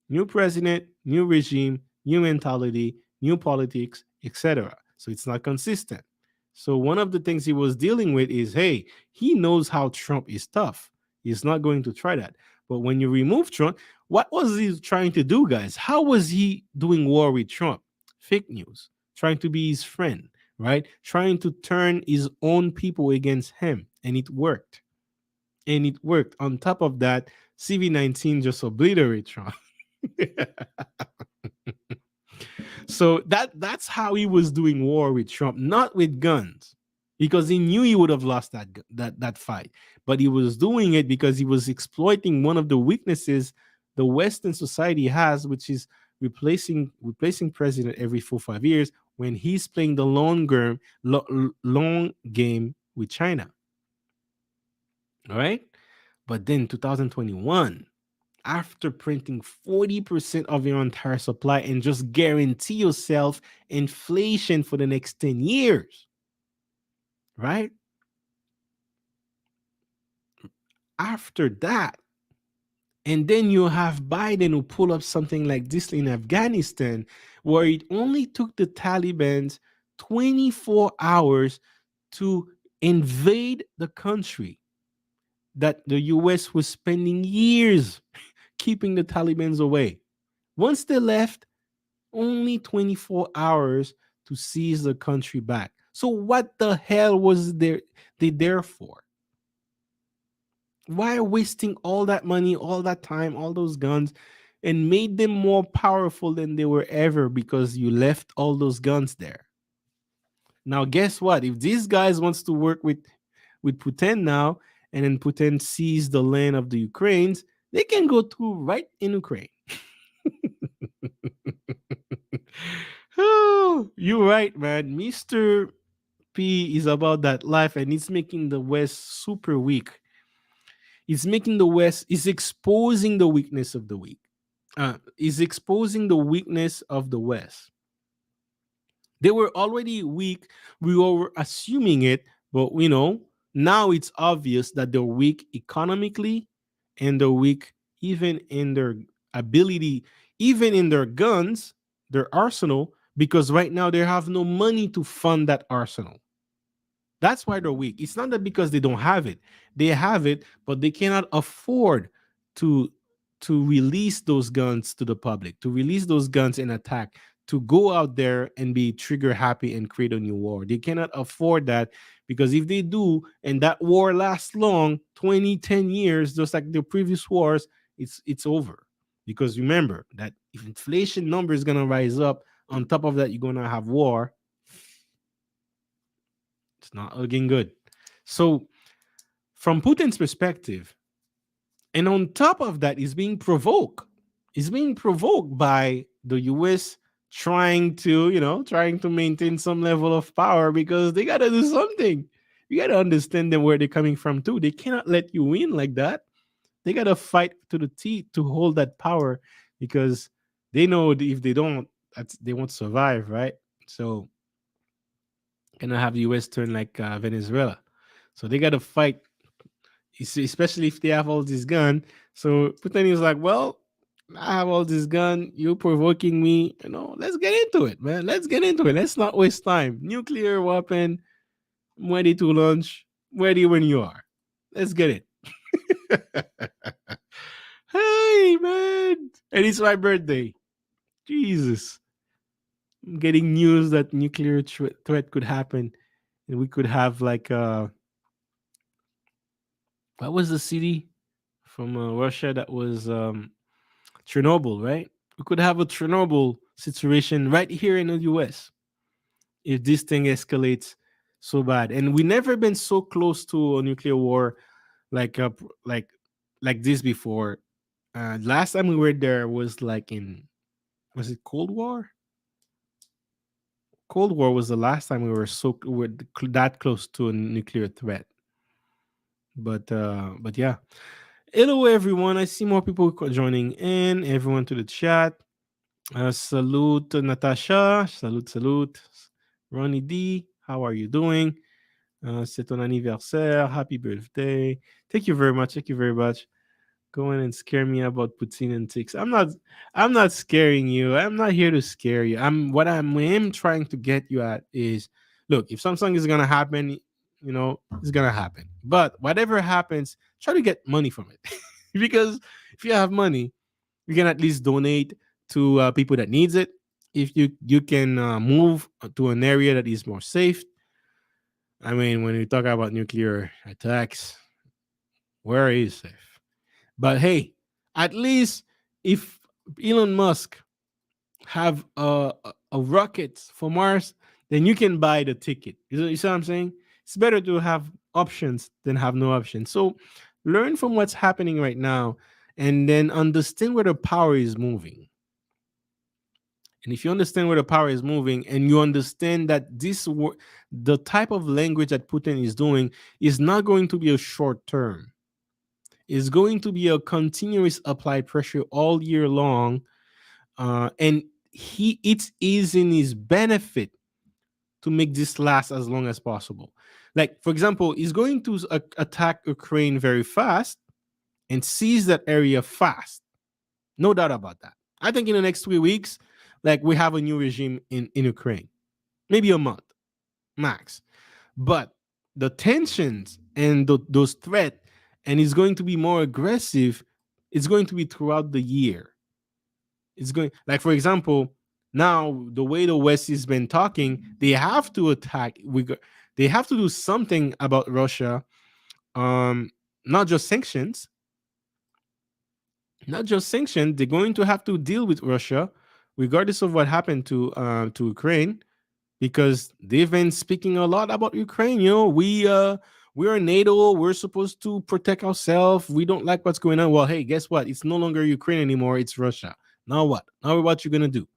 New president, new regime, new mentality, new politics, etc. So it's not consistent. So one of the things he was dealing with is, hey, he knows how Trump is tough. He's not going to try that. But when you remove Trump, what was he trying to do, guys? How was he doing war with Trump? Fake news, trying to be his friend, right? Trying to turn his own people against him. And it worked. And it worked. On top of that, CV-19 just obliterated Trump. So that's how he was doing war with Trump, not with guns, because he knew he would have lost that fight. But he was doing it because he was exploiting one of the weaknesses the Western society has, which is replacing president every 4 or 5 years, when he's playing the long game with China. All right. But then 2021, after printing 40% of your entire supply and just guarantee yourself inflation for the next 10 years, right? After that, and then you have Biden who pull up something like this in Afghanistan, where it only took the Taliban's 24 hours to invade the country that the US was spending years keeping the Taliban's away. Once they left, only 24 hours to seize the country back. So what the hell was they there for? Why wasting all that money, all that time, all those guns, and made them more powerful than they were ever because you left all those guns there? Now, guess what? If these guys wants to work with Putin now, and then Putin sees the land of the Ukrainians, they can go through right in Ukraine. Oh, you're right, man. Mr. P is about that life, and it's making the West super weak. It's making the West, is exposing the weakness of the weak. Is exposing the weakness of the West. They were already weak. We were assuming it, but now it's obvious that they're weak economically, and they're weak even in their ability, even in their guns, their arsenal, because right now they have no money to fund that arsenal. That's why they're weak. It's not that because they don't have it. They have it, but they cannot afford to release those guns to the public, to release those guns and attack, to go out there and be trigger happy and create a new war. They cannot afford that, because if they do and that war lasts long, 20, 10 years, just like the previous wars, it's over. Because remember that if inflation number is going to rise up, on top of that, you're going to have war. It's not looking good. So, from Putin's perspective, and on top of that, he's being provoked. He's being provoked by the US trying to maintain some level of power, because they got to do something. You got to understand them where they're coming from too. They cannot let you win like that. They got to fight to the teeth to hold that power, because they know if they don't, they won't survive, right? So, gonna have the US turn like Venezuela. So they got to fight, especially if they have all this gun. So Putin is like, well, I have all this gun. You're provoking me. Let's get into it, man. Let's get into it. Let's not waste time. Nuclear weapon, I'm ready to launch. Ready when you are. Let's get it. Hey, man. And it's my birthday. Jesus. I'm getting news that nuclear threat could happen. And we could have like what was the city from Russia that was Chernobyl, right? We could have a Chernobyl situation right here in the US if this thing escalates so bad. And we never been so close to a nuclear war like like this before. Last time we were there was was it Cold War? Cold War was the last time we were that close to a nuclear threat. But yeah. Hello everyone. I see more people joining in. Everyone to the chat. Salute Natasha. Salute. Ronnie D. How are you doing? C'est ton anniversaire. Happy birthday. Thank you very much. Thank you very much. Go in and scare me about Putin and ticks. I'm not scaring you. I'm not here to scare you. I'm trying to get you at is, look, if something is gonna happen, it's gonna happen. But whatever happens, try to get money from it. Because if you have money, you can at least donate to people that needs it. If you can move to an area that is more safe. I mean, when we talk about nuclear attacks, where is safe? But hey, at least if Elon Musk have a rocket for Mars, then you can buy the ticket. You see what I'm saying? It's better to have options than have no options. So learn from what's happening right now, and then understand where the power is moving. And if you understand where the power is moving, and you understand that the type of language that Putin is doing is not going to be a short term, it's going to be a continuous applied pressure all year long, and it is in his benefit to make this last as long as possible. Like, for example, he's going to attack Ukraine very fast and seize that area fast. No doubt about that. I think in the next 3 weeks, like, we have a new regime in Ukraine, maybe a month max. But the tensions and those threats, and it's going to be more aggressive. It's going to be throughout the year. It's going, like, for example, now the way the West has been talking, they have to attack. They have to do something about Russia. Um, not just sanctions, not just sanctions. They're going to have to deal with Russia, regardless of what happened to Ukraine, because they've been speaking a lot about Ukraine. We're NATO. We're supposed to protect ourselves. We don't like what's going on. Well, hey, guess what? It's no longer Ukraine anymore. It's Russia. Now what? Now what you gonna do?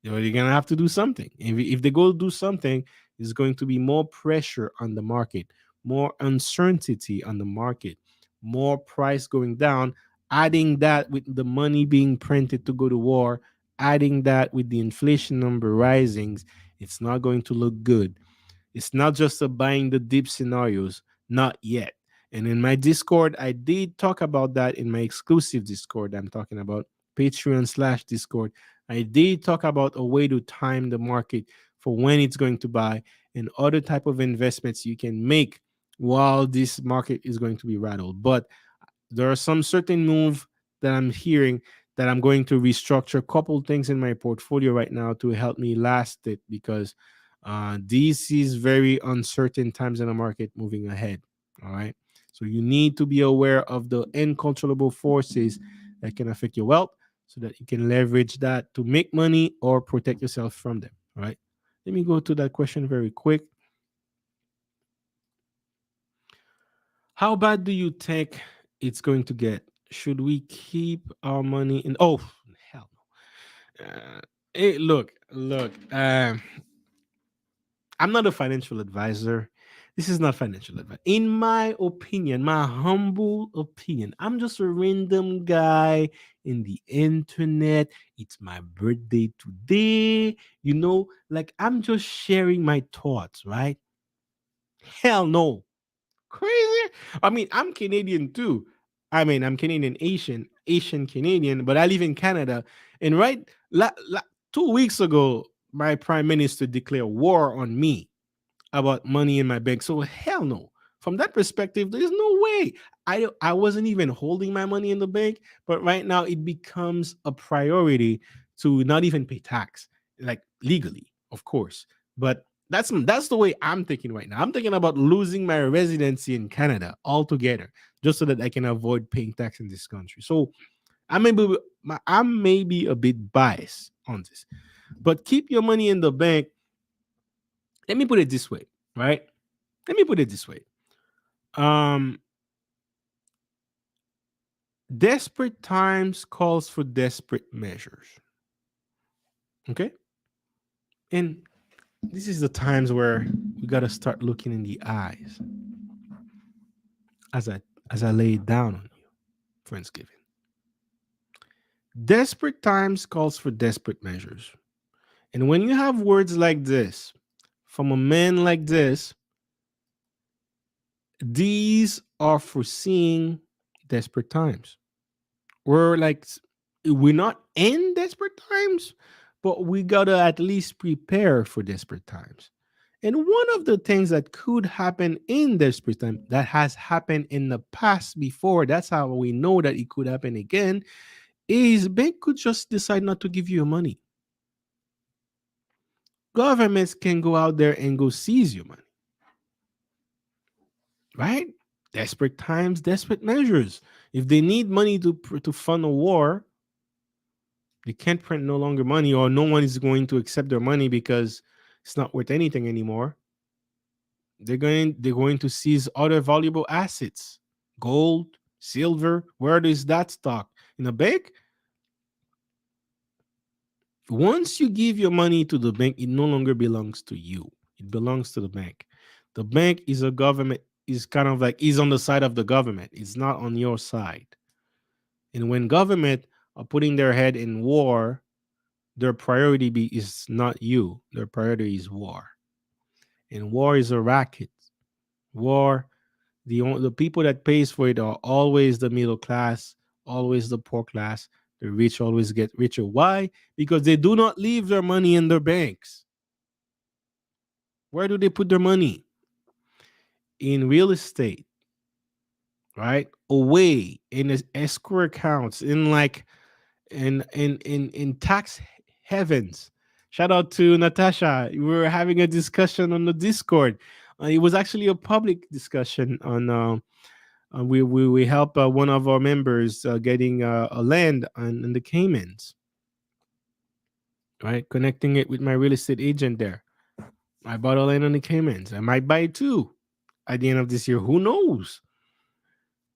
You're gonna have to do something. If they go do something, there's going to be more pressure on the market, more uncertainty on the market, more price going down. Adding that with the money being printed to go to war, adding that with the inflation number rising, it's not going to look good. It's not just a buying the dip scenarios, not yet. And in my Discord, I did talk about that in my exclusive Discord. I'm talking about Patreon/Discord. I did talk about a way to time the market for when it's going to buy and other type of investments you can make while this market is going to be rattled. But there are some certain move that I'm hearing that I'm going to restructure a couple things in my portfolio right now to help me last it, because this is very uncertain times in the market moving ahead. All right. So you need to be aware of the uncontrollable forces that can affect your wealth so that you can leverage that to make money or protect yourself from them. All right. Let me go to that question very quick. How bad do you think it's going to get? Should we keep our money in? Oh, hell no. Hey, look. I'm not a financial advisor. This is not financial advice. In my opinion, my humble opinion, I'm just a random guy in the internet. It's my birthday today. Like, I'm just sharing my thoughts, right? Hell no. Crazy. I mean, I'm Canadian too. I mean, I'm Canadian Asian Canadian, but I live in Canada. And right, 2 weeks ago, my prime minister declared war on me about money in my bank. So hell no. From that perspective, there's no way. I wasn't even holding my money in the bank, but right now it becomes a priority to not even pay tax, like legally, of course. But that's the way I'm thinking right now. I'm thinking about losing my residency in Canada altogether, just so that I can avoid paying tax in this country. So I may be a bit biased on this, but keep your money in the bank. Let me put it this way, right? Let me put it this way. Um, Desperate times calls for desperate measures. Okay? And this is the times where we gotta start looking in the eyes as I lay it down on you, Friendsgiving. Desperate times calls for desperate measures. And when you have words like this from a man like this, these are foreseeing desperate times. We're not in desperate times, but we gotta at least prepare for desperate times. And one of the things that could happen in desperate time that has happened in the past before, that's how we know that it could happen again, is bank could just decide not to give you your money. Governments can go out there and go seize your money, right? Desperate times, desperate measures. If they need money to fund a war, they can't print no longer money, or no one is going to accept their money because it's not worth anything anymore. They're going to seize other valuable assets, gold, silver. Where is that stock? In a bank? Once you give your money to the bank, it no longer belongs to you. It belongs to the bank. The bank is a government, is kind of like is on the side of the government. It's not on your side. And when government are putting their head in war, their priority is not you. Their priority is war. And war is a racket. War, the people that pays for it are always the middle class, always the poor class. The rich always get richer. Why? Because they do not leave their money in their banks. Where do they put their money? In real estate, right? Away in escrow accounts, in like in tax heavens. Shout out to Natasha. We were having a discussion on the Discord. It was actually a public discussion on. We help one of our members getting a land in the Caymans, right? Connecting it with my real estate agent there. I bought a land on the Caymans. I might buy two at the end of this year. Who knows?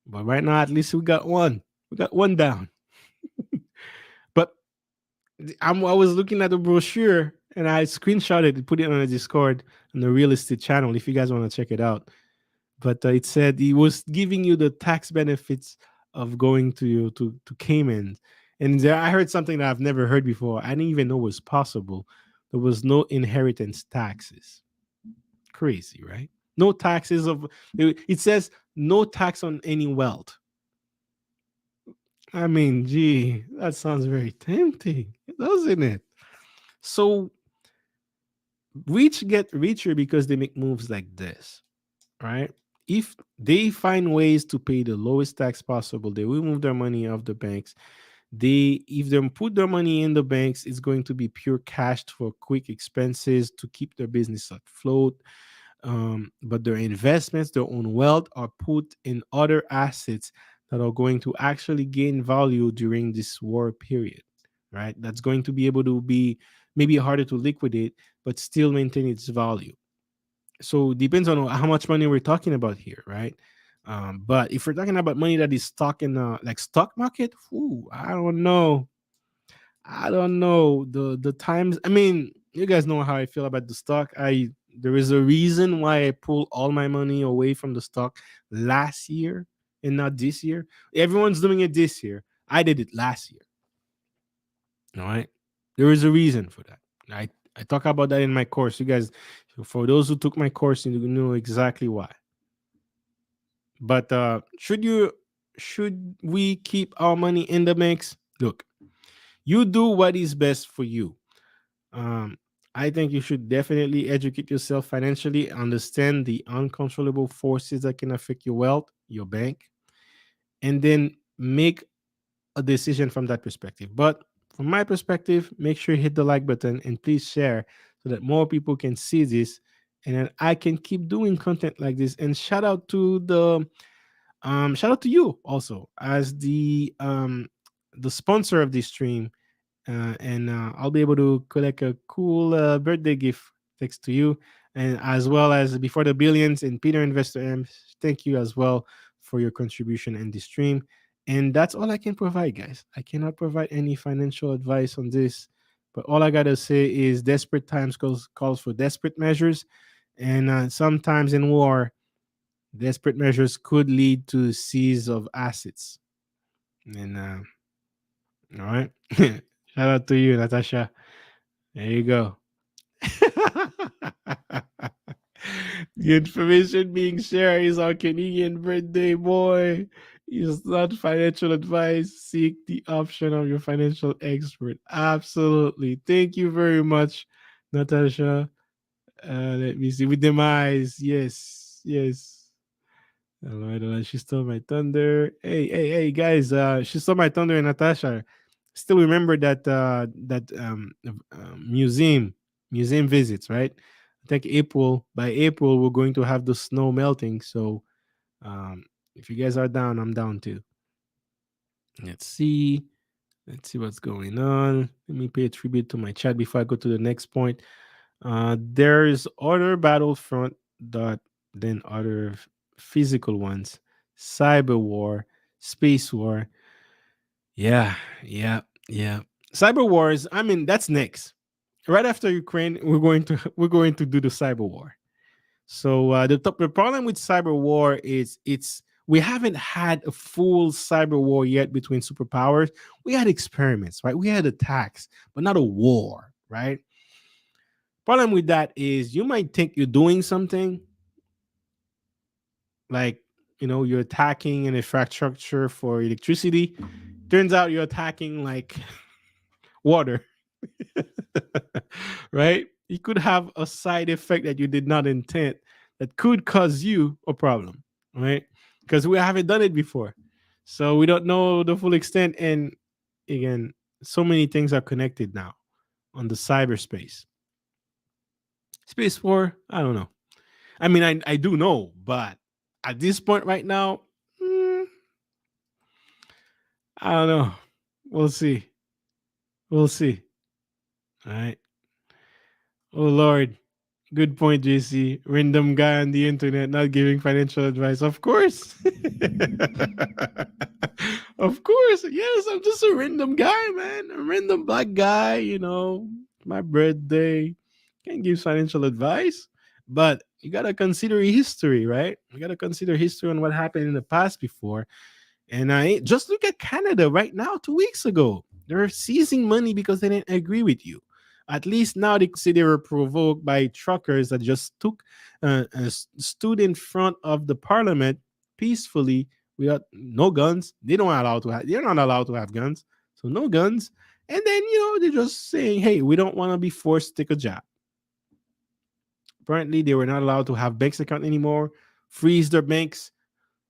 But right now, at least we got one. We got one down. But I was looking at the brochure and I screenshotted it, put it on the Discord on the real estate channel if you guys want to check it out. But it said it was giving you the tax benefits of going to Cayman. And there, I heard something that I've never heard before. I didn't even know was possible. There was no inheritance taxes. Crazy, right? No taxes of. It says no tax on any wealth. I mean, gee, that sounds very tempting, doesn't it? So rich get richer because they make moves like this, right? If they find ways to pay the lowest tax possible, they will move their money off the banks. They, if they put their money in the banks, it's going to be pure cash for quick expenses to keep their business afloat. But their investments, their own wealth, are put in other assets that are going to actually gain value during this war period, right? That's going to be able to be maybe harder to liquidate, but still maintain its value. So depends on how much money we're talking about here, right? But if we're talking about money that is stuck in like stock market, ooh, I don't know. I don't know the times. I mean, you guys know how I feel about the stock. I There is a reason why I pulled all my money away from the stock last year and not this year. Everyone's doing it this year. I did it last year. All right. There is a reason for that. I talk about that in my course. You guys, for those who took my course, you know exactly why. But should we keep our money in the mix? Look, you do what is best for you. Um, I think you should definitely educate yourself financially, understand the uncontrollable forces that can affect your wealth, your bank, and then make a decision from that perspective. But from my perspective, make sure you hit the like button and please share so that more people can see this and then I can keep doing content like this. And shout out to you also as the sponsor of this stream, and I'll be able to collect a cool birthday gift thanks to you, and as well as before the billions and Peter Investor M. Thank you as well for your contribution in the stream. And that's all I can provide, guys. I cannot provide any financial advice on this, but all I gotta say is desperate times calls for desperate measures, and sometimes in war, desperate measures could lead to seize of assets. And all right, shout out to you, Natasha. There you go. The information being shared is our Canadian birthday boy. It's not financial advice. Seek the option of your financial expert. Absolutely. Thank you very much, Natasha. Let me see. With demise. Yes. Yes. Hello, hello. She stole my thunder. Hey, guys. She stole my thunder, Natasha. Still remember that museum visits, right? I think by April we're going to have the snow melting. So um, if you guys are down, I'm down too. Let's see. Let's see what's going on. Let me pay a tribute to my chat before I go to the next point. There's other battlefront that than other physical ones. Cyber war, space war. Yeah, yeah, yeah. Cyber wars. I mean, that's next. Right after Ukraine, we're going to do the cyber war. So the problem with cyber war is it's we haven't had a full cyber war yet between superpowers. We had experiments, right? We had attacks, but not a war, right? Problem with that is you might think you're doing something like you're attacking an infrastructure for electricity. Turns out you're attacking like water, right? You could have a side effect that you did not intend that could cause you a problem, right? Because we haven't done it before. So we don't know the full extent. And again, so many things are connected now on the cyberspace. Space war, I don't know. I mean, I do know, but at this point right now, I don't know. We'll see. We'll see. All right. Oh, Lord. Good point, JC. Random guy on the internet not giving financial advice. Of course. Of course. Yes, I'm just a random guy, man. A random black guy, my birthday. Can't give financial advice. But you got to consider history, right? You got to consider history on what happened in the past before. And I just look at Canada right now, 2 weeks ago. They're seizing money because they didn't agree with you. At least now they could say they were provoked by truckers that just stood in front of the parliament peacefully without no guns. They're not allowed to have guns. So no guns. And then, they're just saying, hey, we don't want to be forced to take a job. Apparently, they were not allowed to have banks account anymore, freeze their banks,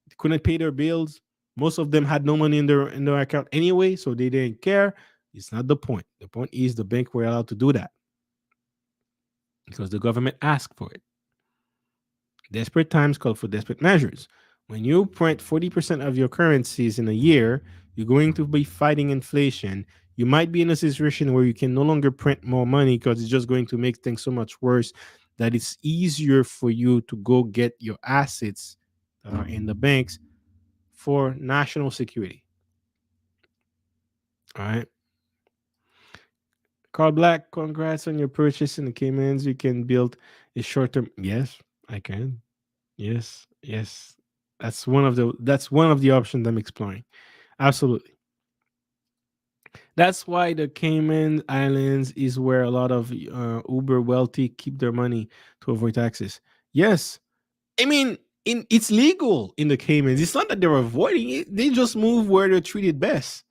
they couldn't pay their bills. Most of them had no money in their account anyway, so they didn't care. It's not the point. The point is the bank were allowed to do that because the government asked for it. Desperate times call for desperate measures. When you print 40% of your currencies in a year, you're going to be fighting inflation. You might be in a situation where you can no longer print more money because it's just going to make things so much worse that it's easier for you to go get your assets that are in the banks for national security. All right. Carl Black, congrats on your purchase in the Caymans. You can build a short term. Yes, I can. Yes, yes. That's one of the options I'm exploring. Absolutely. That's why the Cayman Islands is where a lot of uber wealthy keep their money to avoid taxes. Yes. I mean, it's legal in the Caymans. It's not that they're avoiding it. They just move where they're treated best.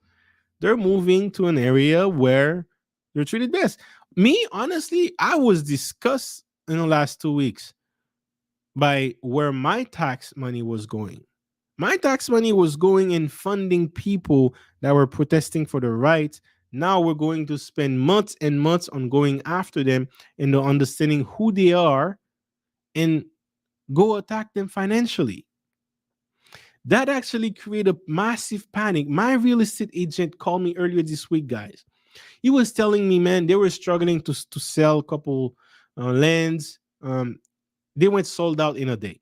They're moving to an area where they're treated best. Me, honestly, I was discussed in the last 2 weeks by where my tax money was going. My tax money was going in funding people that were protesting for their rights. Now we're going to spend months and months on going after them and understanding who they are and go attack them financially. That actually created a massive panic. My real estate agent called me earlier this week, guys. He was telling me, man, they were struggling to sell a couple lands. They went sold out in a day.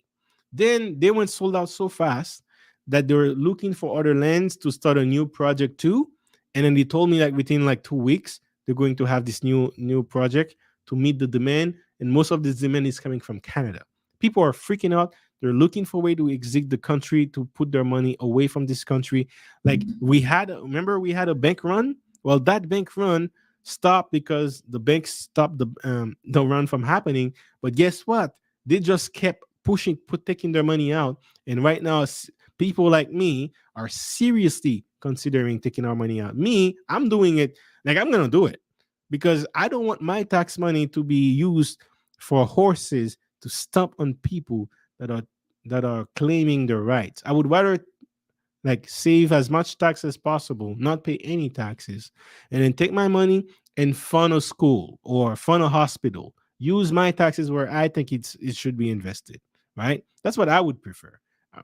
Then they went sold out so fast that they were looking for other lands to start a new project too. And then they told me like within like 2 weeks they're going to have this new project to meet the demand. And most of this demand is coming from Canada. People are freaking out. They're looking for a way to exit the country to put their money away from this country. Like remember we had a bank run. Well, that bank run stopped because the banks stopped the run from happening. But guess what? They just kept taking their money out. And right now, people like me are seriously considering taking our money out. Me, I'm doing it. Like I'm gonna do it because I don't want my tax money to be used for horses to stomp on people that are claiming their rights. I would rather like save as much tax as possible, not pay any taxes, and then take my money and fund a school or fund a hospital. Use my taxes where I think it should be invested. Right? That's what I would prefer. Uh,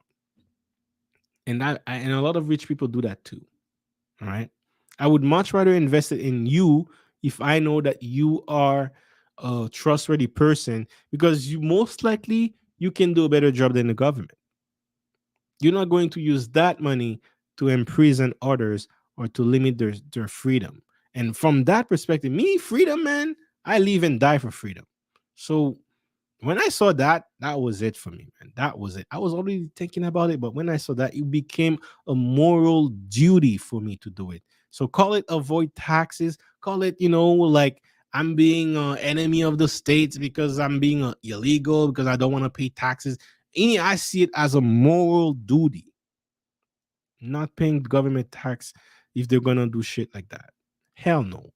and a lot of rich people do that too. All right. I would much rather invest it in you if I know that you are a trustworthy person because you most likely you can do a better job than the government. You're not going to use that money to imprison others or to limit their freedom. And from that perspective, me, freedom, man, I live and die for freedom. So when I saw that, that was it for me, man. That was it. I was already thinking about it, but when I saw that, it became a moral duty for me to do it. So call it avoid taxes, call it, like I'm being an enemy of the states because I'm being illegal because I don't want to pay taxes. I see it as a moral duty, not paying government tax if they're gonna do shit like that. Hell no.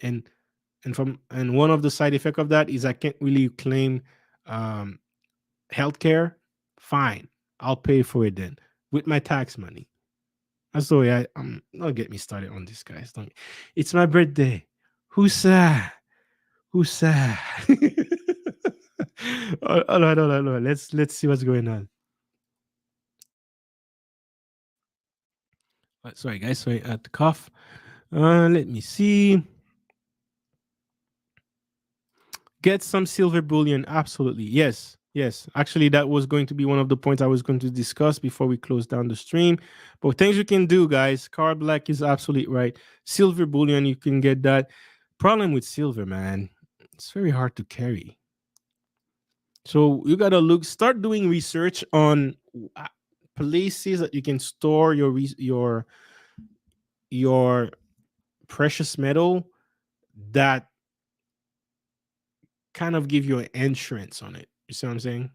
And and one of the side effect of that is I can't really claim um healthcare. Fine, I'll pay for it then with my tax money. That's the way don't get me started on this, guys. Don't. It's my birthday. Who's that? Who's that? Hold on. Let's see what's going on. Sorry, guys. Sorry, at the cough. Let me see. Get some silver bullion. Absolutely. Yes. Yes. Actually, that was going to be one of the points I was going to discuss before we close down the stream. But things you can do, guys. Car Black is absolutely right. Silver bullion, you can get that. Problem with silver, man, it's very hard to carry. So you gotta start doing research on uh, places that you can store your precious metal that kind of give you an insurance on it. You see what I'm saying?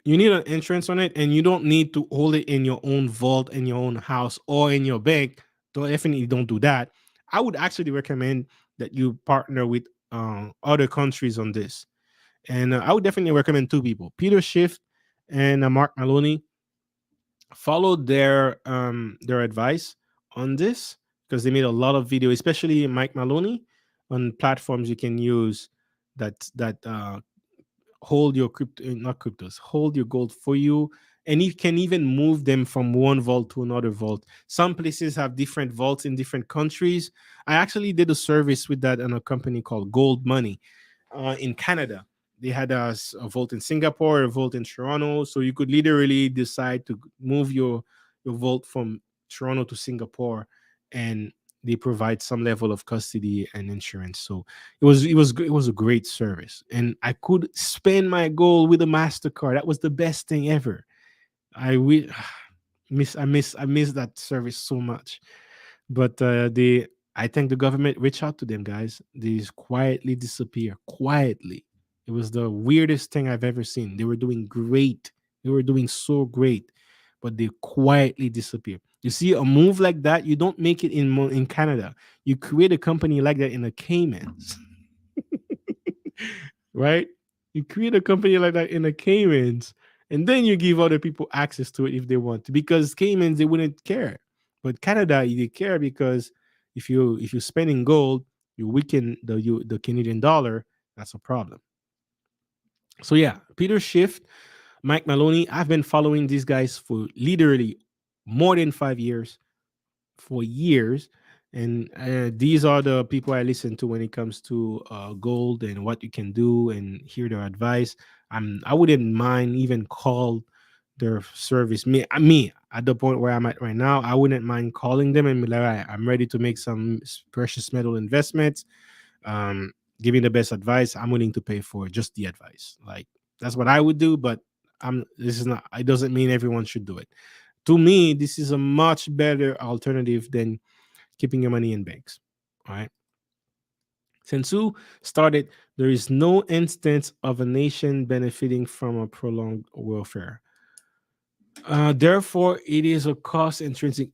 You need an insurance on it, and you don't need to hold it in your own vault in your own house or in your bank. Definitely don't do that. I would actually recommend that you partner with other countries on this. And I would definitely recommend two people, Peter Schiff and Mark Maloney. Follow their advice on this because they made a lot of video, especially Mike Maloney, on platforms you can use that hold your crypto, not cryptos, hold your gold for you. And you can even move them from one vault to another vault. Some places have different vaults in different countries. I actually did a service with that on a company called Gold Money in Canada. They had a vault in Singapore, a vault in Toronto. So you could literally decide to move your vault from Toronto to Singapore, and they provide some level of custody and insurance. So it was a great service, and I could spend my gold with a Mastercard. That was the best thing ever. I we I miss that service so much. But they I think the government reached out to them, guys. They just quietly disappear. Quietly. It was the weirdest thing I've ever seen. They were doing great. They were doing so great, but they quietly disappear. You see, a move like that, you don't make it in Canada. You create a company like that in the Caymans, right? You create a company like that in the Caymans, and then you give other people access to it if they want to. Because Caymans, they wouldn't care, but Canada, they care because if you're spending gold, you weaken the Canadian dollar. That's a problem. So yeah, Peter Schiff, Mike Maloney. I've been following these guys for literally more than 5 years, for years. And these are the people I listen to when it comes to gold and what you can do and hear their advice. I wouldn't mind even call their service. Me at the point where I'm at right now, I wouldn't mind calling them and be like, all right, I'm ready to make some precious metal investments. Give me the best advice. I'm willing to pay for just the advice. Like that's what I would do, but this is not, it doesn't mean everyone should do it. To me, this is a much better alternative than keeping your money in banks. All right. Sun Tzu started, there is no instance of a nation benefiting from a prolonged welfare. Therefore, it is a cost intrinsic.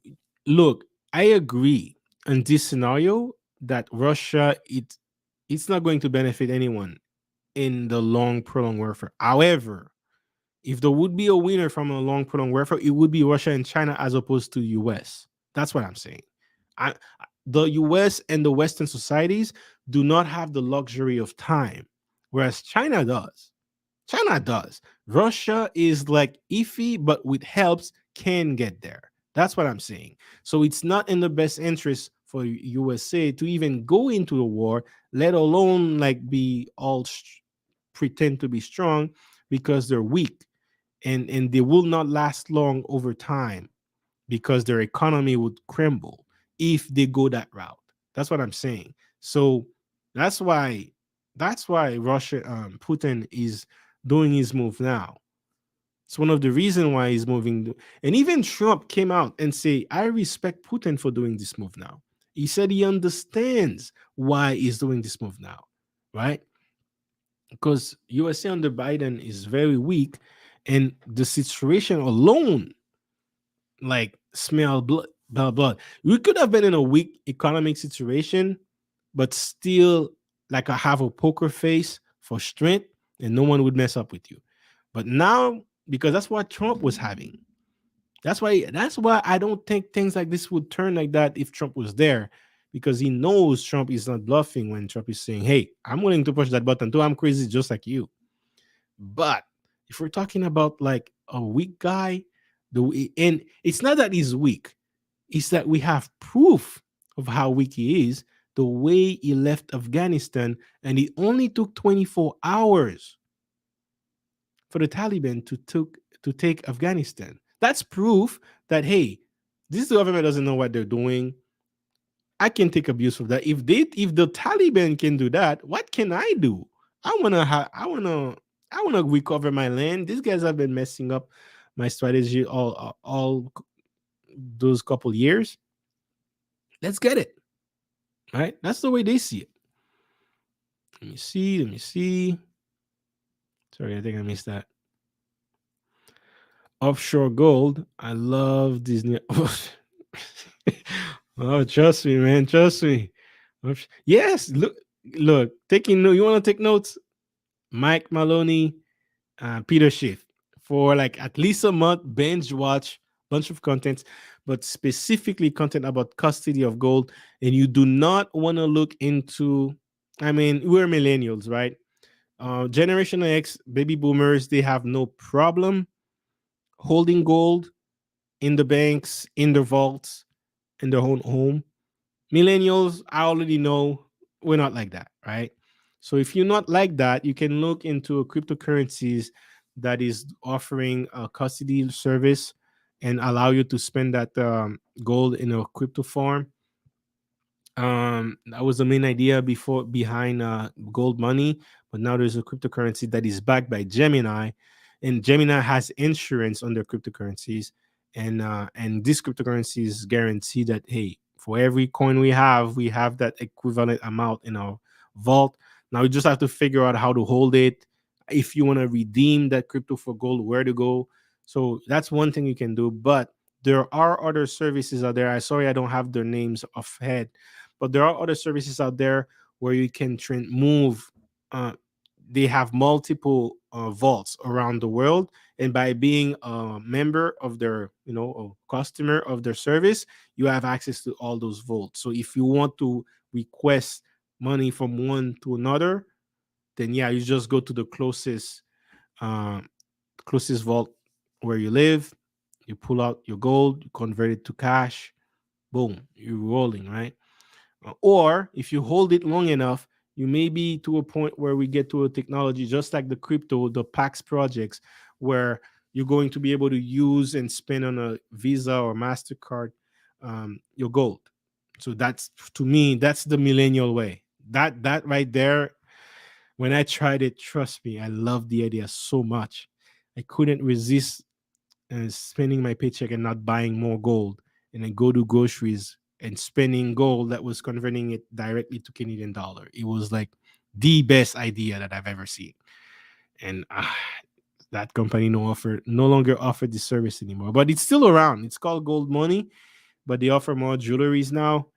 Look, I agree in this scenario that Russia, it's not going to benefit anyone in the long prolonged warfare. However, if there would be a winner from a long prolonged warfare, it would be Russia and China as opposed to US. That's what I'm saying. I, the US and the Western societies do not have the luxury of time, whereas China does. China does. Russia is like iffy, but with helps can get there. That's what I'm saying. So it's not in the best interest for USA to even go into the war, let alone like be all pretend to be strong because they're weak, and they will not last long over time because their economy would crumble if they go that route. That's what I'm saying. So that's why Russia, Putin is doing his move now. It's one of the reasons why he's moving. And even Trump came out and say, I respect Putin for doing this move now. He said he understands why he's doing this move now, right? Because USA under Biden is very weak, and the situation alone, like, smell blood. We could have been in a weak economic situation, but still, like, I have a poker face for strength, and no one would mess up with you. But now, because that's what Trump was having. That's why I don't think things like this would turn like that if Trump was there, because he knows Trump is not bluffing when Trump is saying, "Hey, I'm willing to push that button too. I'm crazy just like you." But if we're talking about like a weak guy, and it's not that he's weak, it's that we have proof of how weak he is. The way he left Afghanistan, and it only took 24 hours for the Taliban to take Afghanistan. That's proof that, hey, this government doesn't know what they're doing. I can take abuse of that. If the Taliban can do that, what can I do? I wanna recover my land. These guys have been messing up my strategy all those couple years. Let's get it. Right? That's the way they see it. Let me see. Let me see. Sorry, I think I missed that. Offshore gold. I love Disney. Oh, trust me, man. Trust me. Yes, look. Taking note. You want to take notes? Mike Maloney, Peter Schiff, for like at least a month. Binge watch bunch of content, but specifically content about custody of gold. And you do not want to look into. I mean, we're millennials, right? Generation X, baby boomers, they have no problem holding gold in the banks, in their vaults, in their own home. Millennials, I already know we're not like that, right? So if you're not like that, you can look into cryptocurrencies that is offering a custody service and allow you to spend that gold in a crypto form. That was the main idea before behind gold money, but now there's a cryptocurrency that is backed by Gemini, and Gemini has insurance on their cryptocurrencies, and this cryptocurrencies guarantee that, hey, for every coin we have that equivalent amount in our vault. Now we just have to figure out how to hold it. If you want to redeem that crypto for gold, where to go. So that's one thing you can do, but there are other services out there. I sorry I don't have their names off head, but there are other services out there where you can move. Uh, they have multiple vaults around the world, and by being a member of their, a customer of their service, you have access to all those vaults. So if you want to request money from one to another, then yeah, you just go to the uh, closest vault where you live. You pull out your gold, you convert it to cash. Boom, you're rolling, right? Or if you hold it long enough, you may be to a point where we get to a technology just like the crypto, the PAX projects, where you're going to be able to use and spend on a Visa or MasterCard your gold. So that's, to me, that's the millennial way. That right there, when I tried it, trust me, I loved the idea so much. I couldn't resist spending my paycheck and not buying more gold, and then go to groceries and spending gold that was converting it directly to Canadian dollar. It was like the best idea that I've ever seen. And that company no longer offered this service anymore, but it's still around. It's called Gold Money, but they offer more jewelries now.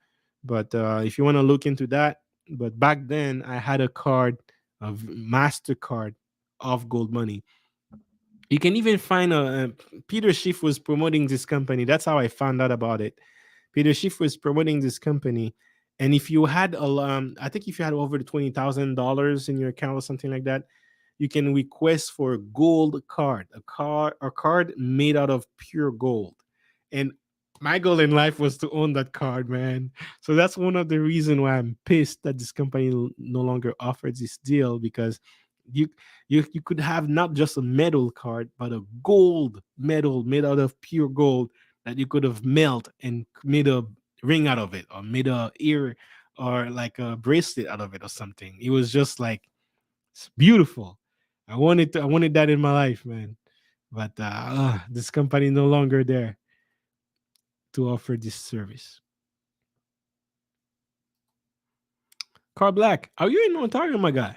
But if you want to look into that, but back then I had a card, a MasterCard of Gold Money. You can even find Peter Schiff was promoting this company. That's how I found out about it. Peter Schiff was promoting this company, and if you had I think if you had over $20,000 in your account or something like that, you can request for a gold card, a card made out of pure gold. And my goal in life was to own that card, man. So that's one of the reasons why I'm pissed that this company no longer offers this deal, because you you could have not just a metal card, but a gold medal made out of pure gold that you could have melt and made a ring out of it, or made a ear or like a bracelet out of it or something. It was just like it's beautiful. I wanted that in my life, man. But this company no longer there to offer this service. Car Black, are you in Ontario, my guy?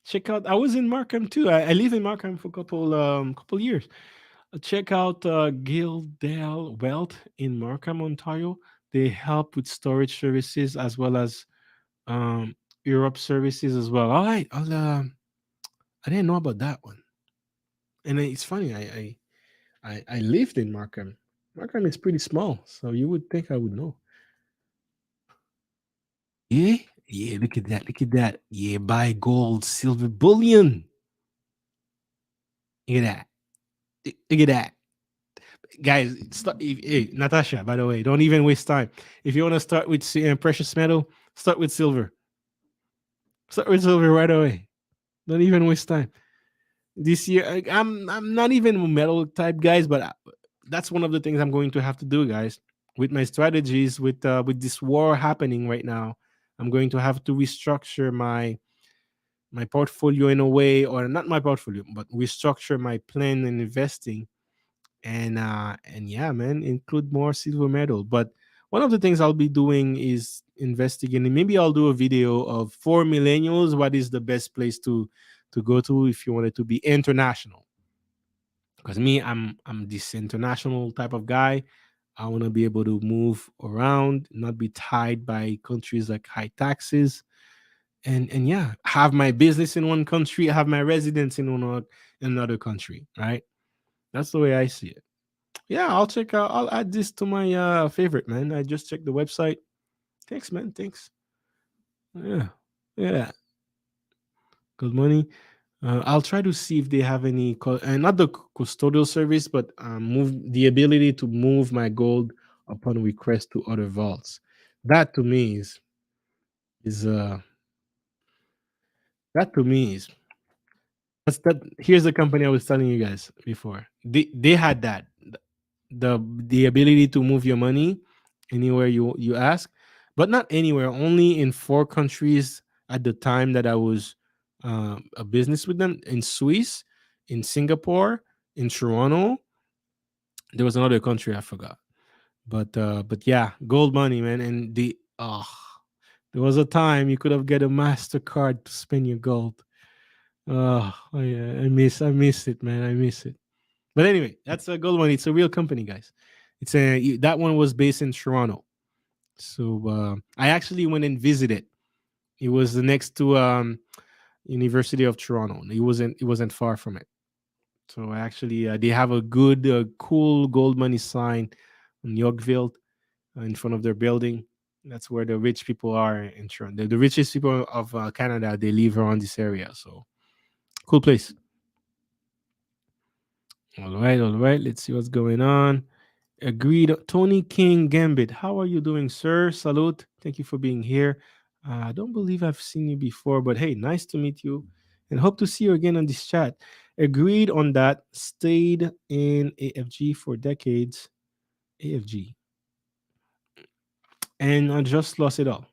Check out. I was in Markham too. I live in Markham for a couple years. Check out Gildale Wealth in Markham, Ontario. They help with storage services as well as um, Europe services as well. All right, I didn't know about that one. And it's funny. I lived in Markham. Markham is pretty small, so you would think I would know. Yeah, yeah. Look at that. Look at that. Yeah, buy gold, silver, bullion. Look at that. Look at that. Guys, hey, Natasha, by the way, don't even waste time. If you want to start with precious metal, start with silver. Start with silver right away. Don't even waste time. This year, I'm not even a metal type guys, but that's one of the things I'm going to have to do, guys. With my strategies, with this war happening right now, I'm going to have to restructure my portfolio in a way, or not my portfolio, but restructure my plan in investing, and yeah, man, include more silver medal. But one of the things I'll be doing is investigating. Maybe I'll do a video of for millennials what is the best place to go to if you wanted to be international. Because me, I'm this international type of guy. I want to be able to move around, not be tied by countries like high taxes, and yeah, have my business in one country, have my residence in another country, right? That's the way I see it. Yeah, I'll check out. I'll add this to my favorite, man. I just checked the website. Thanks, man. Thanks. Yeah, yeah. Good money. I'll try to see if they have any, not the custodial service, but move the ability to move my gold upon request to other vaults. That to me is that to me is that's that. Here's the company I was telling you guys before. They had that the ability to move your money anywhere you ask, but not anywhere. Only in 4 countries at the time that I was a business with them: in Swiss, in Singapore, in Toronto. There was another country I forgot, but yeah, gold money, man. And there was a time you could have get a Mastercard to spend your gold. Oh yeah, I miss it, man. I miss it. But anyway, that's a gold one. It's a real company, guys. That one was based in Toronto. So I actually went and visited. It was the next to University of Toronto. It wasn't far from it. So I actually they have a good, cool gold money sign on Yorkville in front of their building. That's where the rich people are in Toronto. The richest people of Canada, they live around this area. So cool place. All right, all right. Let's see what's going on. Agreed. Tony King Gambit. How are you doing, sir? Salute. Thank you for being here. I don't believe I've seen you before, but hey, nice to meet you and hope to see you again on this chat. Agreed on that. Stayed in AFG for decades. AFG. And I just lost it all.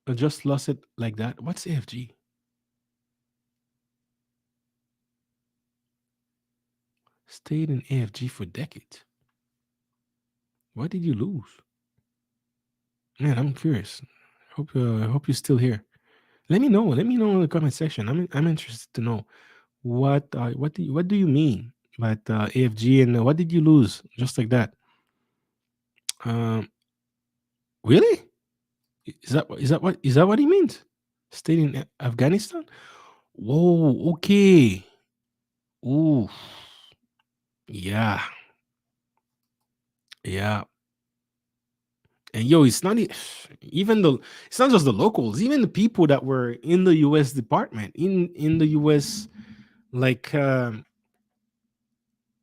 I just lost it like that. What's AFG? Stayed in AFG for decades. What did you lose? Man, I'm curious. I hope you're still here. Let me know. Let me know in the comment section. I'm interested to know what do you mean by AFG, and what did you lose just like that? Um, really? Is that what he means? Stayed in Afghanistan? Whoa. Okay. Ooh. Yeah. Yeah. And yo, it's not even the. It's not just the locals. Even the people that were in the U.S. department in the U.S. like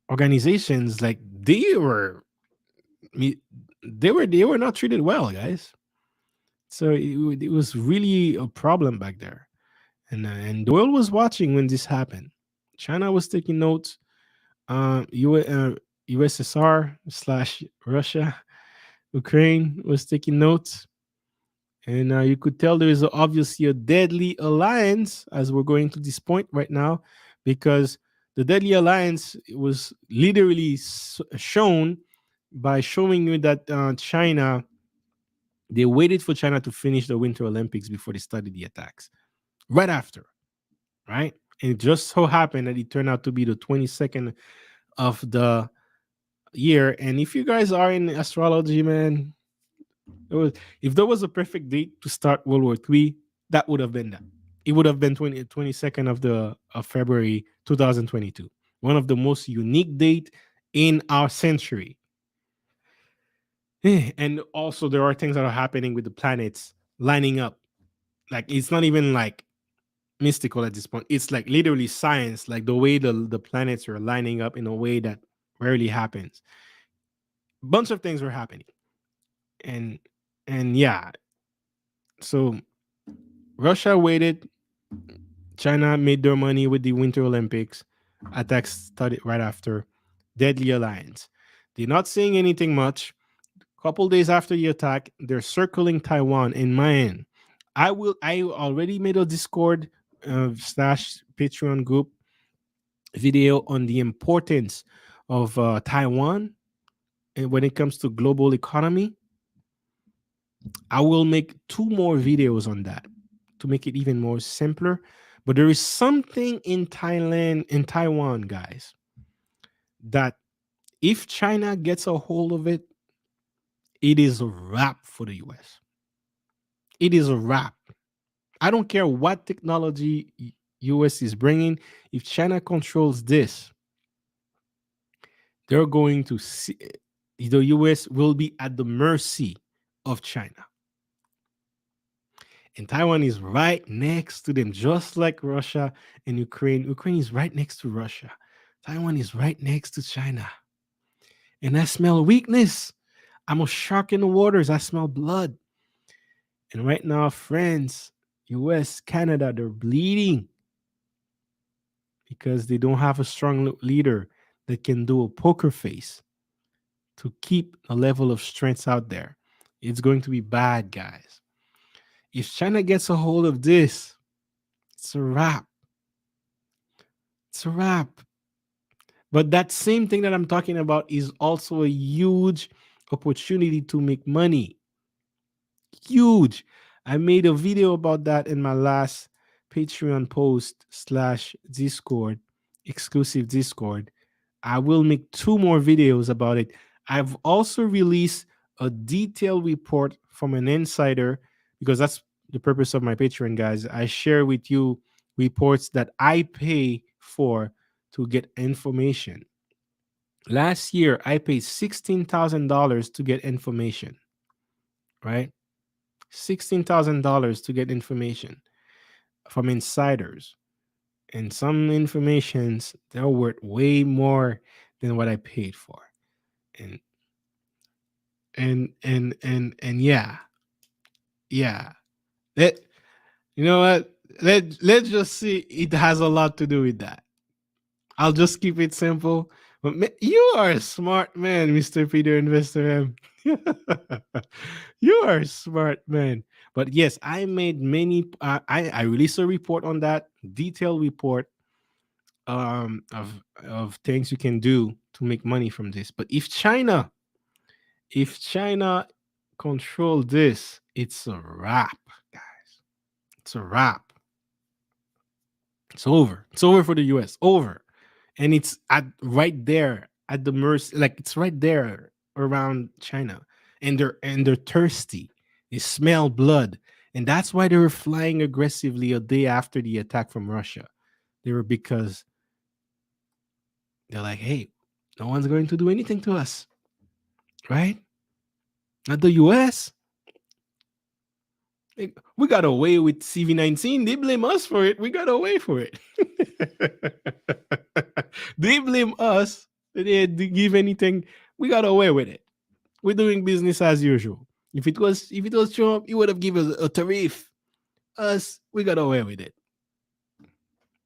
organizations, like me- they were not treated well, guys. So it was really a problem back there, and the world was watching when this happened. China was taking notes. USSR slash Russia, Ukraine was taking notes. And you could tell there is obviously a deadly alliance as we're going to this point right now, because the deadly alliance was literally shown by showing you that China, they waited for China to finish the Winter Olympics before they started the attacks. Right after, right? And it just so happened that it turned out to be the 22nd of the year. And if you guys are in astrology, man, it was, if there was a perfect date to start World War III, that would have been that. It would have been 22nd of February 2022. One of the most unique date in our century. And also there are things that are happening with the planets lining up. Like it's not even like mystical at this point. It's like literally science, like the way the planets are lining up in a way that rarely happens. Bunch of things were happening. And yeah, so Russia waited. China made their money with the Winter Olympics. Attacks started right after. Deadly alliance. They're not saying anything much. Couple days after the attack, they're circling Taiwan in Mayan. I already made a Discord slash Patreon group video on the importance of Taiwan and when it comes to global economy. I will make two more videos on that to make it even more simpler. But there is something in Taiwan, guys, that if China gets a hold of it, it is a wrap for the US. It is a wrap. I don't care what technology US is bringing. If China controls this, they're going to see the US will be at the mercy of China. And Taiwan is right next to them, just like Russia and Ukraine. Ukraine is right next to Russia. Taiwan is right next to China. And I smell weakness. I'm a shark in the waters. I smell blood. And right now, friends, US, Canada, they're bleeding because they don't have a strong leader that can do a poker face to keep a level of strength out there. It's going to be bad, guys. If China gets a hold of this, it's a wrap. It's a wrap. But that same thing that I'm talking about is also a huge opportunity to make money. Huge. I made a video about that in my last Patreon post slash Discord, exclusive Discord. I will make two more videos about it. I've also released a detailed report from an insider because that's the purpose of my Patreon, guys. I share with you reports that I pay for to get information. Last year, I paid $16,000 to get information, right? $16,000 to get information from insiders. And some informations, they're worth way more than what I paid for. And yeah, yeah. Let you know what? Let's just see. It has a lot to do with that. I'll just keep it simple. But you are a smart man, Mr. Peter Investor M. You are a smart man. But yes, I made many. I released a report on that, detailed report of things you can do to make money from this. But if China control this, it's a wrap, guys. It's a wrap. It's over. It's over for the US. Over. And it's at right there at the mercy, like it's right there around China. And they're thirsty. They smell blood. And that's why they were flying aggressively a day after the attack from Russia. They were because they're like, hey, no one's going to do anything to us. Right? Not the US. We got away with CV-19. They blame us for it. We got away for it. They blame us. They didn't give anything. We got away with it. We're doing business as usual. If it was Trump, he would have given us a tariff. Us, we got away with it.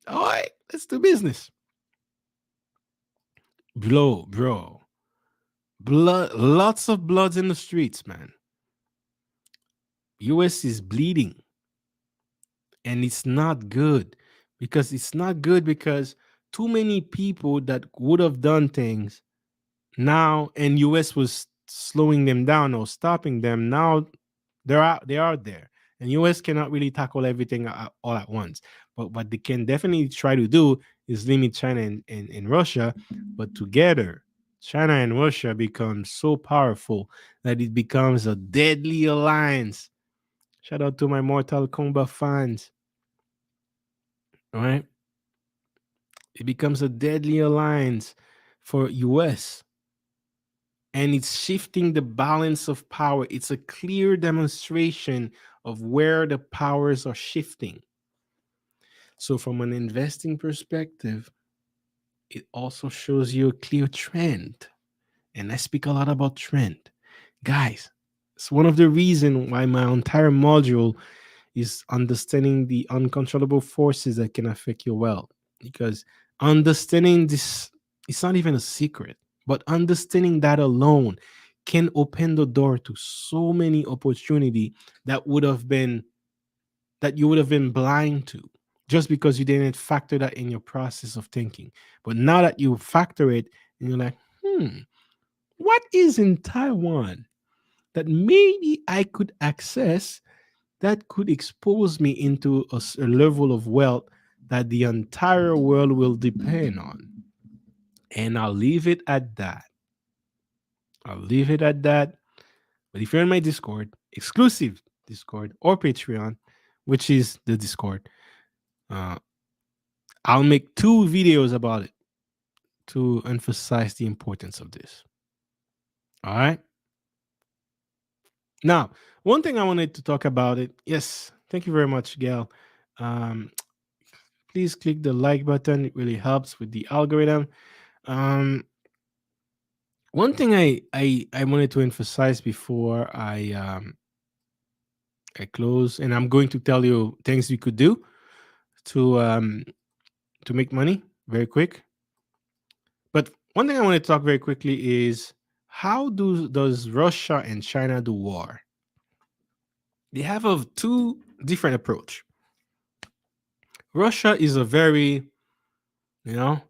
All right, let's do business. Bro. Blood, lots of bloods in the streets, man. US is bleeding, and it's not good, because it's not good because too many people that would have done things now, and US was slowing them down or stopping them. Now they are there, and US cannot really tackle everything all at once. But what they can definitely try to do is limit China and Russia. But together, China and Russia become so powerful that it becomes a deadly alliance. Shout out to my Mortal Kombat fans. All right, it becomes a deadly alliance for US, and it's shifting the balance of power. It's a clear demonstration of where the powers are shifting. So, from an investing perspective, it also shows you a clear trend. And I speak a lot about trend. Guys, it's one of the reasons why my entire module is understanding the uncontrollable forces that can affect your wealth. Because understanding this, it's not even a secret, but understanding that alone can open the door to so many opportunity that would have been that you would have been blind to, just because you didn't factor that in your process of thinking. But now that you factor it, and you're like, what is in Taiwan that maybe I could access, that could expose me into a level of wealth that the entire world will depend on? And I'll leave it at that. I'll leave it at that. But if you're in my Discord, exclusive Discord or Patreon, which is the Discord, uh, I'll make two videos about it to emphasize the importance of this. All right. Now, one thing I wanted to talk about it. Yes, thank you very much, Gail. Um, please click the like button. It really helps with the algorithm. Um, one thing I wanted to emphasize before I close, and I'm going to tell you things you could do to um, to make money very quick. But one thing I want to talk very quickly is, how does Russia and China do war? They have a two different approach. Russia is a very, you know,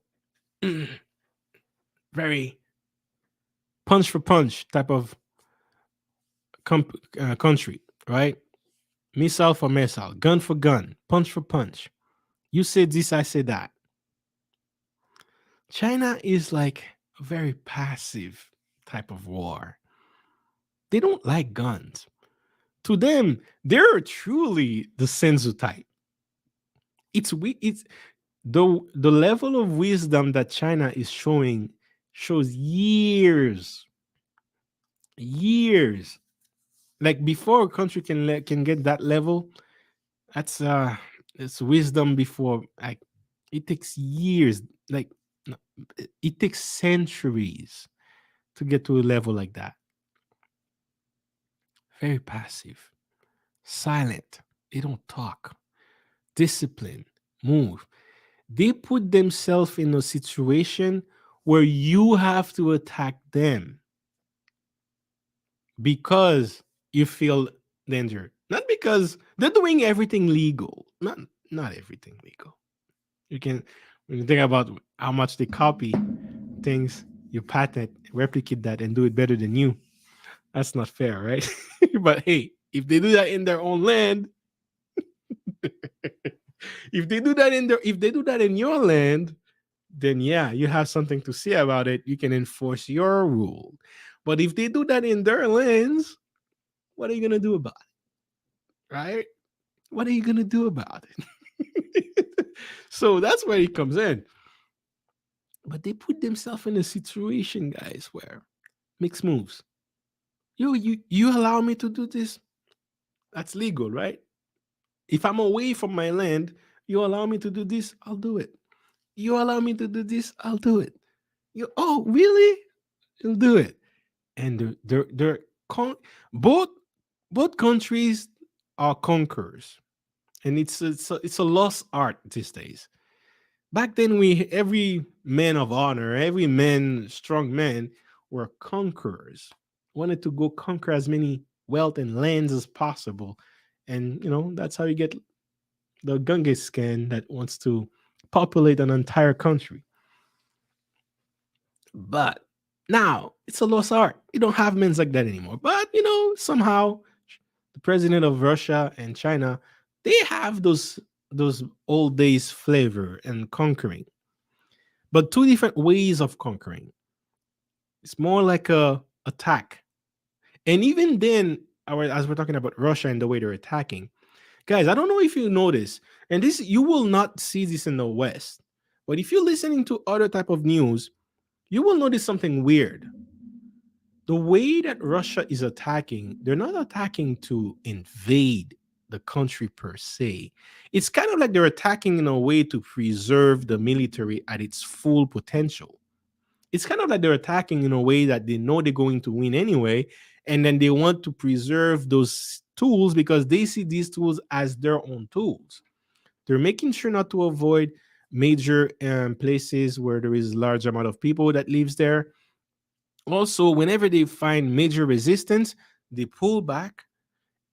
very punch for punch type of country, right? Missile for missile, gun for gun, punch for punch. You say this, I say that. China is like a very passive type of war. They don't like guns. To them, they're truly the senzu type. It's the level of wisdom that China is showing shows years. Like, before a country can get that level, that's it's wisdom. Before, like, it takes years, like, no, it takes centuries to get to a level like that. Very passive, silent. They don't talk. Discipline, move. They put themselves in a situation where you have to attack them because you feel danger, not because they're doing everything legal. Not everything legal. You can, when you think about how much they copy things, you patent, replicate that, and do it better than you. That's not fair, right? But hey, if they do that in their own land, if they do that in your land, then yeah, you have something to say about it. You can enforce your rule. But if they do that in their lands, what are you gonna do about it? Right? What are you gonna do about it? So that's where it comes in. But they put themselves in a situation, guys, where mixed moves. You allow me to do this? That's legal, right? If I'm away from my land, you allow me to do this, I'll do it. You allow me to do this, I'll do it. You, oh, really? You'll do it. And they're both countries are conquerors, and it's a lost art these days. Back then, every man of honor, strong man, were conquerors. Wanted to go conquer as many. wealth and lands as possible. And that's how you get the Genghis Khan that wants to populate an entire country. But now it's a lost art. You don't have men like that anymore. But somehow the president of Russia and China, they have those old days flavor and conquering, but two different ways of conquering. It's more like a attack. And even then, as we're talking about Russia and the way they're attacking, guys, I don't know if you notice, and this you will not see this in the West, but if you're listening to other type of news, you will notice something weird. The way that Russia is attacking, they're not attacking to invade the country per se. It's kind of like they're attacking in a way to preserve the military at its full potential. It's kind of like they're attacking in a way that they know they're going to win anyway, and then they want to preserve those tools because they see these tools as their own tools. They're making sure not to avoid major places where there is large amount of people that lives there. Also, whenever they find major resistance, they pull back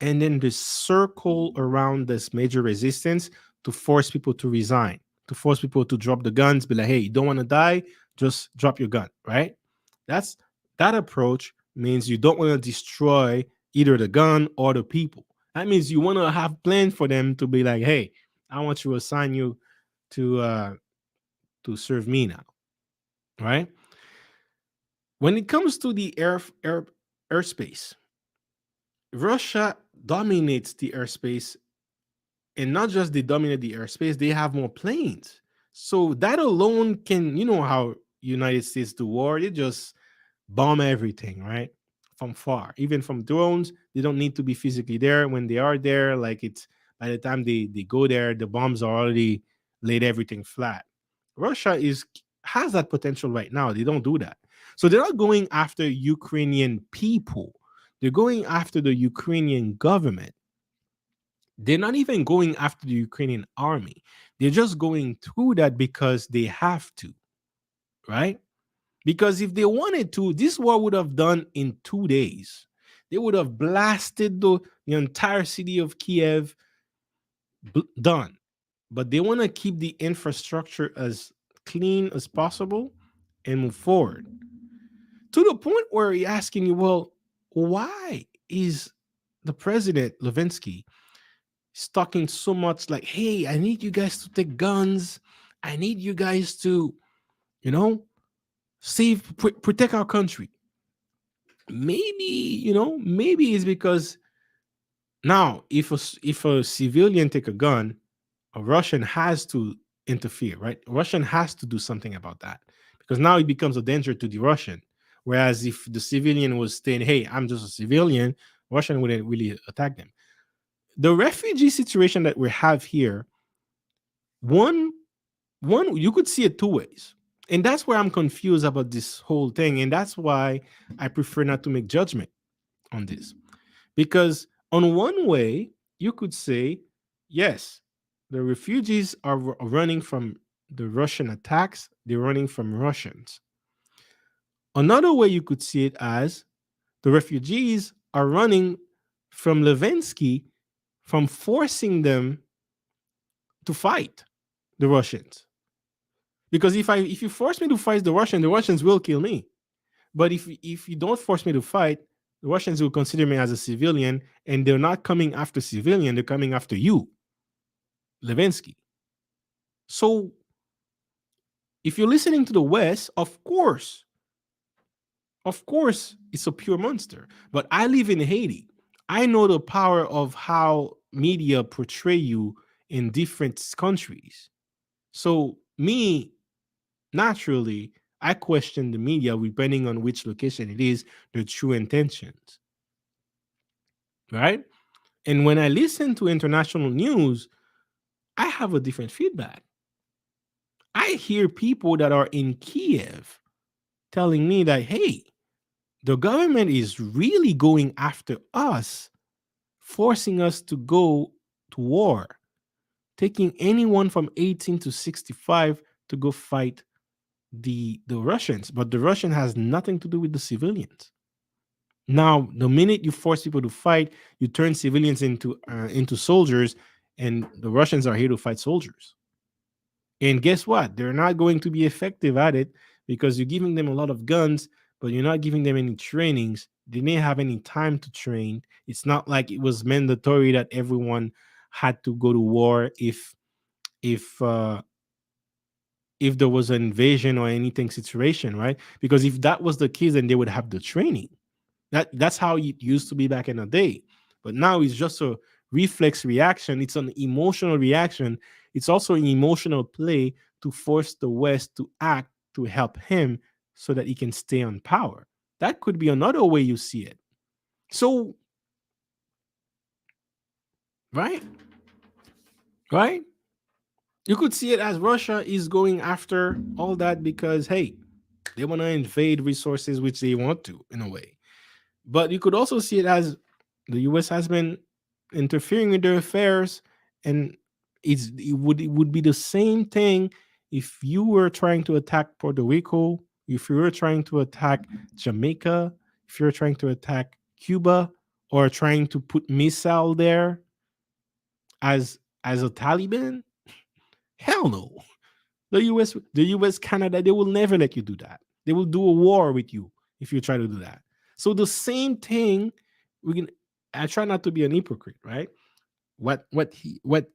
and then they circle around this major resistance to force people to resign, to force people to drop the guns, be like, hey, you don't want to die, just drop your gun, right? That's that approach means you don't want to destroy either the gun or the people. That means you want to have plans for them to be like, hey, I want to assign you to serve me now, right? When it comes to the airspace, Russia dominates the airspace, and not just they dominate the airspace, they have more planes. So that alone can, how United States do war, they just bomb everything, right? From far, even from drones, they don't need to be physically there. When they are there, like it's by the time they go there, the bombs are already laid everything flat. Russia has that potential right now. They don't do that. So they're not going after Ukrainian people. They're going after the Ukrainian government. They're not even going after the Ukrainian army. They're just going through that because they have to, right? Because if they wanted to, this war would have done in 2 days. They would have blasted the entire city of Kiev, done. But they want to keep the infrastructure as clean as possible and move forward. To the point where you're asking you, well, why is the president, Levinsky, is talking so much like, hey, I need you guys to take guns. I need you guys to, protect our country. Maybe it's because now if a civilian take a gun, a Russian has to interfere, right? A Russian has to do something about that because now it becomes a danger to the Russian. Whereas if the civilian was saying, hey, I'm just a civilian, Russian wouldn't really attack them. The refugee situation that we have here, one you could see it two ways. And that's where I'm confused about this whole thing. And that's why I prefer not to make judgment on this. Because on one way, you could say, yes, the refugees are running from the Russian attacks, they're running from Russians. Another way you could see it as the refugees are running from Levinsky from forcing them to fight the Russians. Because if you force me to fight the Russians will kill me. But if you don't force me to fight, the Russians will consider me as a civilian, and they're not coming after civilian, they're coming after you, Levinsky. So if you're listening to the West, of course, it's a pure monster. But I live in Haiti. I know the power of how media portray you in different countries. So me, naturally, I question the media depending on which location it is, their true intentions. Right? And when I listen to international news, I have a different feedback. I hear people that are in Kiev telling me that, hey, the government is really going after us, forcing us to go to war, taking anyone from 18 to 65 to go fight the Russians. But the Russian has nothing to do with the civilians. Now, the minute you force people to fight, you turn civilians into soldiers, and the Russians are here to fight soldiers. And guess what? They're not going to be effective at it because you're giving them a lot of guns, but you're not giving them any trainings. They didn't have any time to train. It's not like it was mandatory that everyone had to go to war if uh, if there was an invasion or anything situation, right? Because if that was the case, then they would have the training. That's how it used to be back in the day. But now it's just a reflex reaction. It's an emotional reaction. It's also an emotional play to force the West to act to help him so that he can stay on power. That could be another way you see it. So, right? Right? You could see it as Russia is going after all that because, hey, they want to invade resources which they want to, in a way. But you could also see it as the US has been interfering in their affairs, and it would be the same thing if you were trying to attack Puerto Rico, if you were trying to attack Jamaica, if you're trying to attack Cuba, or trying to put missile there as a Taliban. Hell no. The US, Canada, they will never let you do that. They will do a war with you if you try to do that. So the same thing, we can. I try not to be an hypocrite, right? What the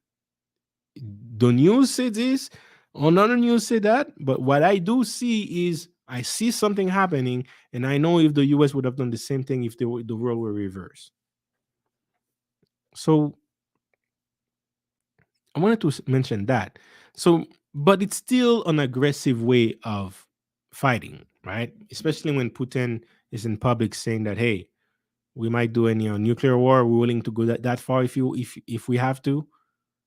news said is, another news said that, but what I do see is I see something happening, and I know if the US would have done the same thing if the world were reversed. So I wanted to mention that. So, but it's still an aggressive way of fighting, right? Especially when Putin is in public saying that, hey, we might do any nuclear war. We're willing to go that far if we have to.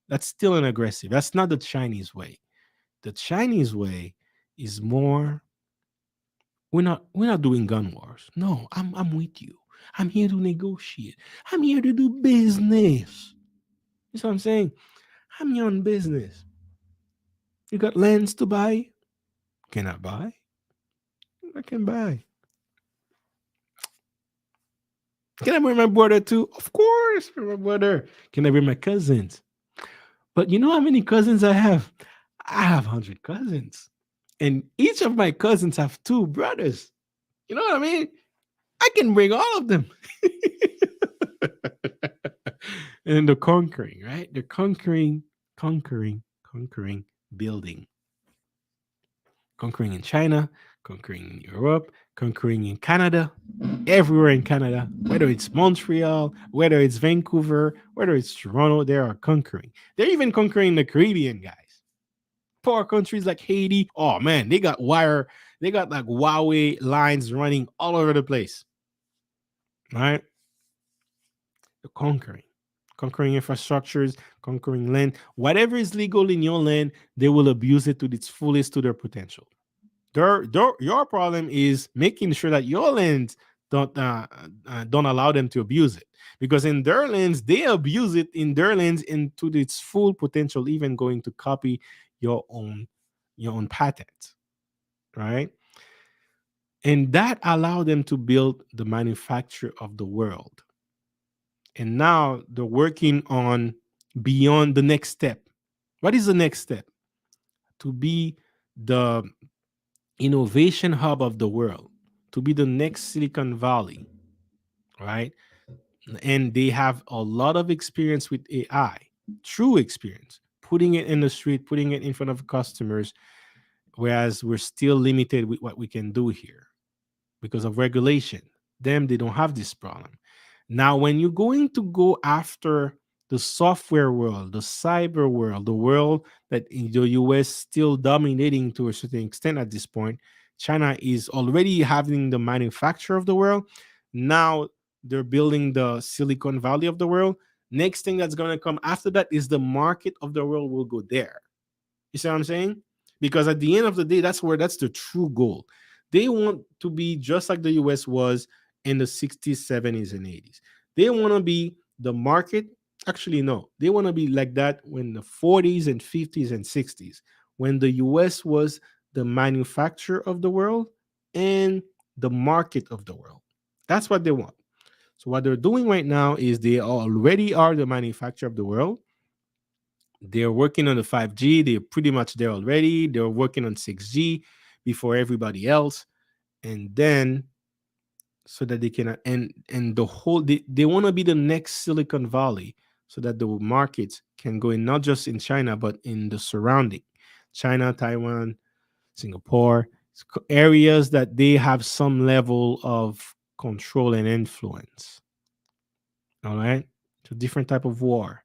That's still an aggressive. That's not the Chinese way. The Chinese way is more. We're not doing gun wars. No, I'm with you. I'm here to negotiate. I'm here to do business. You see what I'm saying? I'm here on business. You got lands to buy? Can I buy? I can buy. Can I bring my brother too? Of course, bring my brother. Can I bring my cousins? But you know how many cousins I have? I have 100 cousins. And each of my cousins have two brothers. You know what I mean? I can bring all of them. And the conquering, right? They're conquering, building. Conquering in China, conquering in Europe, conquering in Canada, everywhere in Canada, whether it's Montreal, whether it's Vancouver, whether it's Toronto, they are conquering. They're even conquering the Caribbean, guys. Poor countries like Haiti, oh man, they got like Huawei lines running all over the place, right? The conquering infrastructures, conquering land, whatever is legal in your land, they will abuse it to its fullest to their potential. Your problem is making sure that your lands don't allow them to abuse it, because in their lands they abuse it in their lands into its full potential, even going to copy your own your own patent, right? And that allowed them to build the manufacture of the world. And now they're working on beyond the next step. What is the next step? To be the innovation hub of the world, to be the next Silicon Valley, right? And they have a lot of experience with AI, true experience, putting it in the street, putting it in front of customers, whereas we're still limited with what we can do here because of regulation. Them, they don't have this problem. Now, when you're going to go after the software world, the cyber world, the world that in the US still dominating to a certain extent at this point, China is already having the manufacture of the world. Now they're building the Silicon Valley of the world. Next thing that's going to come after that is the market of the world will go there. You see what I'm saying? Because at the end of the day, that's the true goal. They want to be just like the US was in the 60s, 70s, and 80s. They want to be the market. Actually, no, they want to be like that when the 40s and 50s and 60s, when the US was the manufacturer of the world and the market of the world. That's what they want. So what they're doing right now is they already are the manufacturer of the world. They're working on the 5G. They're pretty much there already. They're working on 6G before everybody else. And then so that they can and the whole they want to be the next Silicon Valley so that the markets can go in not just in China but in the surrounding China, Taiwan, Singapore, areas that they have some level of control and influence. All right. So different type of war.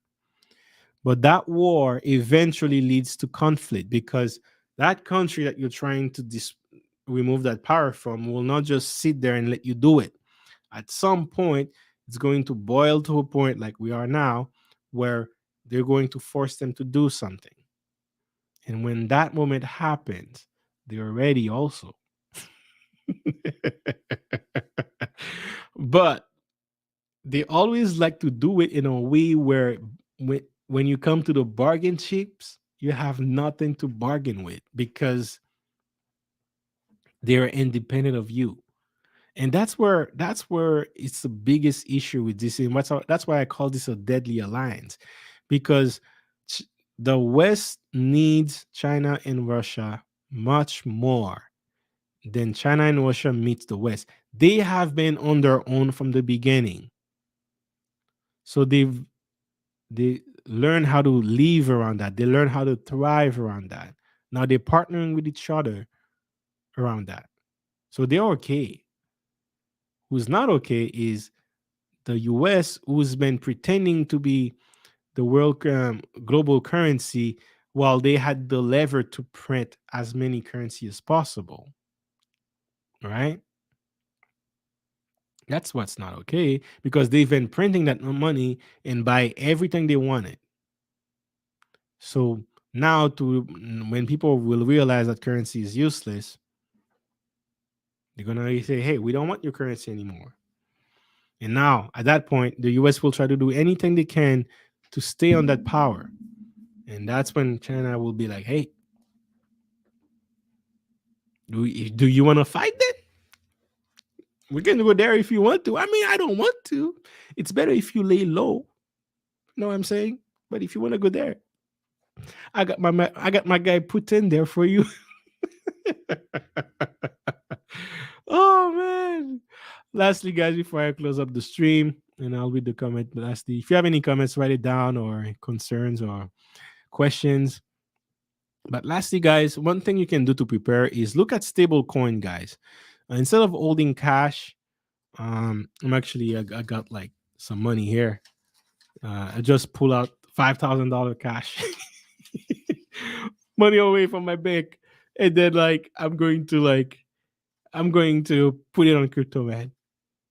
But that war eventually leads to conflict because that country that you're trying to remove that power from will not just sit there and let you do it. At some point, it's going to boil to a point like we are now, where they're going to force them to do something. And when that moment happens, they're ready also. But they always like to do it in a way where when you come to the bargain chips, you have nothing to bargain with because they're independent of you. And that's where it's the biggest issue with this. And that's why I call this a deadly alliance, because ch- the West needs China and Russia much more than China and Russia meets the West. They have been on their own from the beginning, so they learn how to live around that. They learn how to thrive around that. Now they're partnering with each other around that, so they're okay. Who's not okay is the US, who's been pretending to be the world global currency while they had the lever to print as many currency as possible. Right? That's what's not okay because they've been printing that money and buy everything they wanted. So now, to when people will realize that currency is useless, they're gonna say, "Hey, we don't want your currency anymore." And now, at that point, the US will try to do anything they can to stay on that power. And that's when China will be like, "Hey, do you want to fight then? We can go there if you want to. I mean, I don't want to. It's better if you lay low. You know what I'm saying? But if you want to go there, I got my guy Putin there for you." Oh man. Lastly, guys, before I close up the stream, and I'll read the comment. Lastly, if you have any comments, write it down, or concerns or questions. But lastly, guys, one thing you can do to prepare is look at stable coin, guys. Instead of holding cash, I'm actually I got like some money here. I just pull out $5,000 cash, money away from my bank, and then I'm going to put it on crypto, man.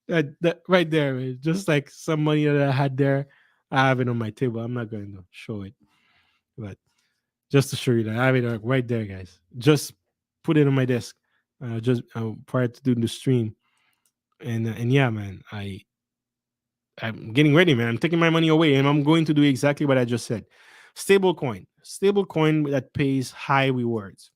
That right there, man. Just like some money that I had there, I have it on my table. I'm not going to show it, but just to show you that I have it right there, guys. Just put it on my desk, just prior to doing the stream, and yeah, man, I'm getting ready, man. I'm taking my money away, and I'm going to do exactly what I just said. Stable coin that pays high rewards.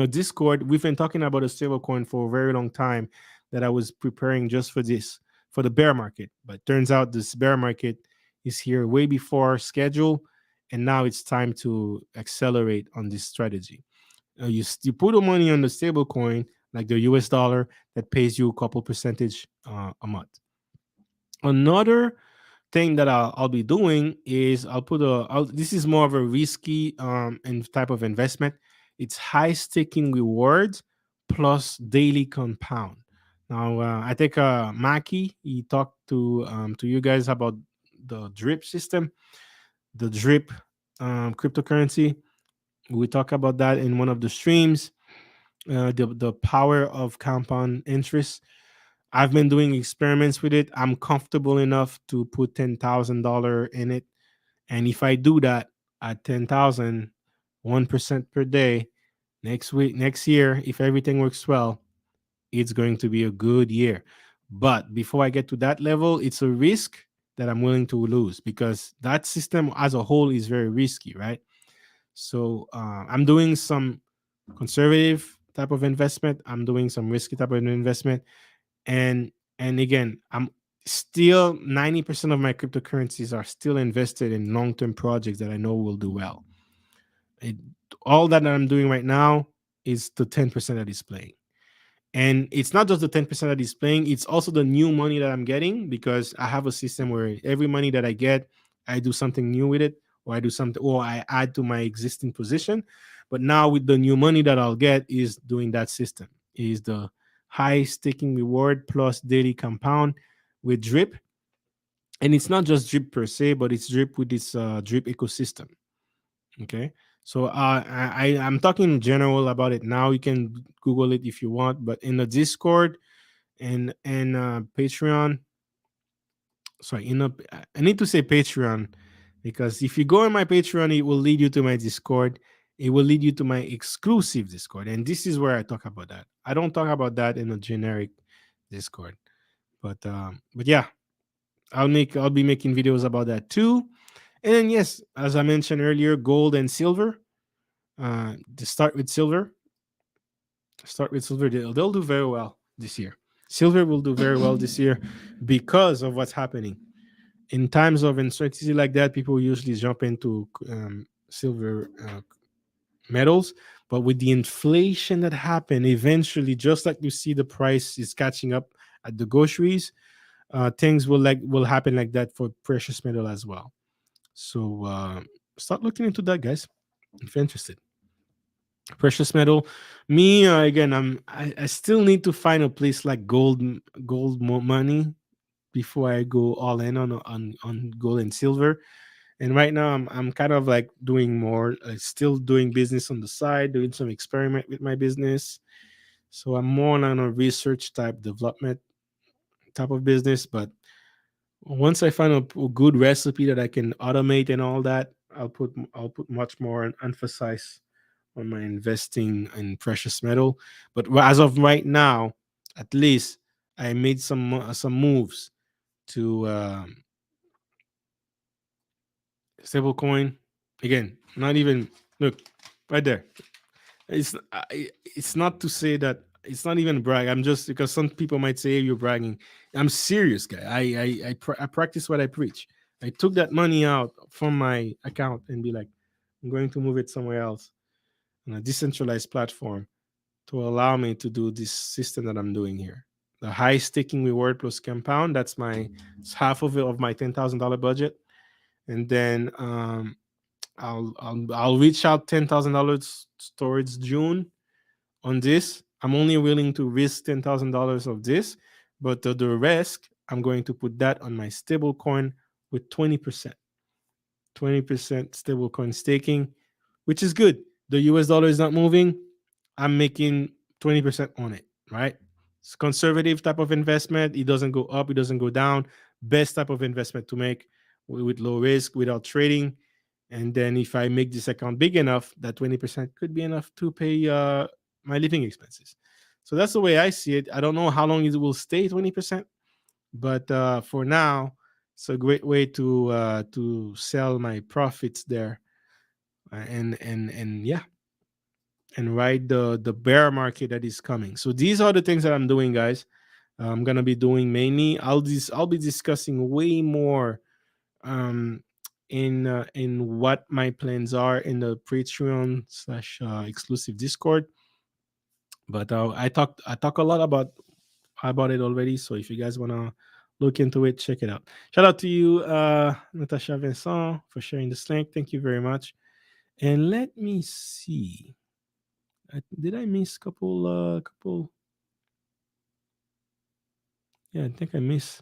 Discord, we've been talking about a stable coin for a very long time that I was preparing just for this, for the bear market. But turns out this bear market is here way before schedule. And now it's time to accelerate on this strategy. You put the money on the stable coin, like the US dollar, that pays you a couple percentage a month. Another thing that I'll be doing is this is more of a risky and type of investment. It's high staking rewards plus daily compound. Now I think Maki, he talked to you guys about the drip system, the drip cryptocurrency. We talk about that in one of the streams. The power of compound interest. I've been doing experiments with it. I'm comfortable enough to put $10,000 in it, and if I do that at 10,000, 1% per day, next year, if everything works well, it's going to be a good year. But before I get to that level, it's a risk that I'm willing to lose because that system as a whole is very risky, right? So I'm doing some conservative type of investment. I'm doing some risky type of investment, and And again, I'm still 90% of my cryptocurrencies are still invested in long-term projects that I know will do well. It, all that I'm doing right now is the 10% that is playing. And it's not just the 10% that is playing, it's also the new money that I'm getting, because I have a system where every money that I get, I do something new with it, or I do something, or I add to my existing position. But now with the new money that I'll get is doing that system, is the high staking reward plus daily compound with drip. And it's not just drip per se, but it's drip with this drip ecosystem. Okay. So I'm talking in general about it now. You can Google it if you want, but in the Discord and Patreon. Sorry, I need to say Patreon, because if you go on my Patreon, it will lead you to my Discord. It will lead you to my exclusive Discord, and this is where I talk about that. I don't talk about that in a generic Discord, but yeah, I'll be making videos about that too. And then yes, as I mentioned earlier, gold and silver. To start with silver, they'll do very well this year. Silver will do very well this year because of what's happening in times of uncertainty like that. People usually jump into silver metals, but with the inflation that happened, eventually, just like you see the price is catching up at the groceries, things will happen like that for precious metal as well. So start looking into that, guys, if you're interested. Precious metal. Me again, I still need to find a place like money before I go all in on gold and silver. And right now, I'm kind of like doing more, still doing business on the side, doing some experiment with my business. So I'm more on a research type development type of business. But once I find a good recipe that I can automate and all that, I'll put much more emphasis on my investing in precious metal. But as of right now, at least I made some moves to stablecoin. Again, not even look right there. It's not to say that, it's not even brag. I'm just, because some people might say, hey, you're bragging. I'm serious, guy. I practice what I preach. I took that money out from my account and be like, I'm going to move it somewhere else on a decentralized platform to allow me to do this system that I'm doing here. The high staking reward plus compound. It's half of it of my $10,000 budget, and then I'll reach out $10,000 towards June on this. I'm only willing to risk $10,000 of this, but the rest I'm going to put that on my stable coin with 20% stablecoin staking, which is good. The US dollar is not moving. I'm making 20% on it, right? It's conservative type of investment. It doesn't go up, it doesn't go down. Best type of investment to make with low risk without trading. And then if I make this account big enough, that 20% could be enough to pay my living expenses. So that's the way I see it. I don't know how long it will stay 20%, but for now, it's a great way to sell my profits there, and yeah, and ride the bear market that is coming. So these are the things that I'm doing, guys. I'm gonna be doing mainly. I'll be discussing way more um in what my plans are in the Patreon slash exclusive Discord. But I talk a lot about it already. So if you guys wanna look into it, check it out. Shout out to you, Natasha Vincent, for sharing this link. Thank you very much. And let me see. Did I miss couple? Yeah, I think I missed.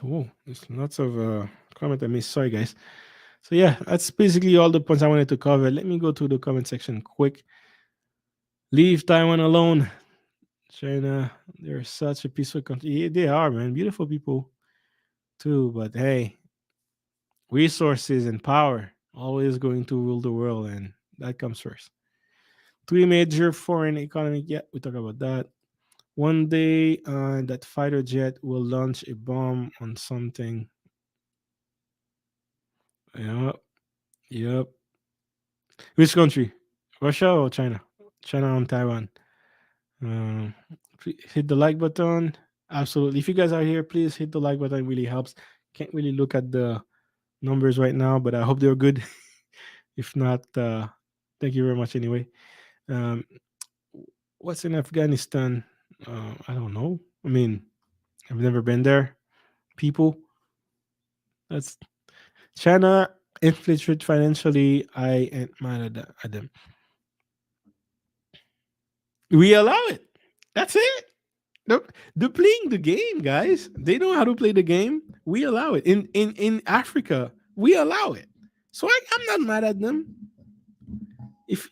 Whoa, there's lots of comment I missed. Sorry, guys. So yeah, that's basically all the points I wanted to cover. Let me go to the comment section quick. Leave Taiwan alone. China, they're such a peaceful country. Yeah, they are, man. Beautiful people too. But hey, resources and power always going to rule the world, and that comes first. Three major foreign economy. Yeah, we talk about that. One day, that fighter jet will launch a bomb on something. Yep, yep. Which country? Russia or China? China on Taiwan. Um, Hit the like button. Absolutely. If you guys are here, please hit the like button. It really helps. Can't really look at the numbers right now, but I hope they're good. If not, thank you very much anyway. Um, what's in Afghanistan? I don't know. I mean, I've never been there. People, that's China infiltrate financially. I ain't mad at them. We allow it. That's it. They're playing the game, guys. They know how to play the game. We allow it. In Africa, we allow it. So I'm not mad at them. If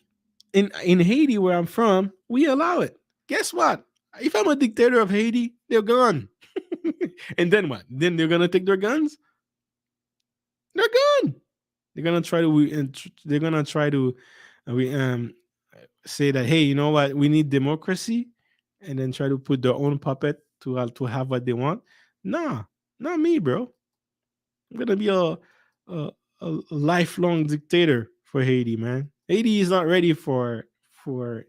in Haiti, where I'm from, we allow it. Guess what? If I'm a dictator of Haiti, they're gone. And then what? Then they're gonna take their guns. They're gone. They're gonna try to. They're gonna try to. We say that, hey, you know what? We need democracy, and then try to put their own puppet to have what they want. Nah, not me, bro. I'm gonna be a lifelong dictator for Haiti, man. Haiti is not ready for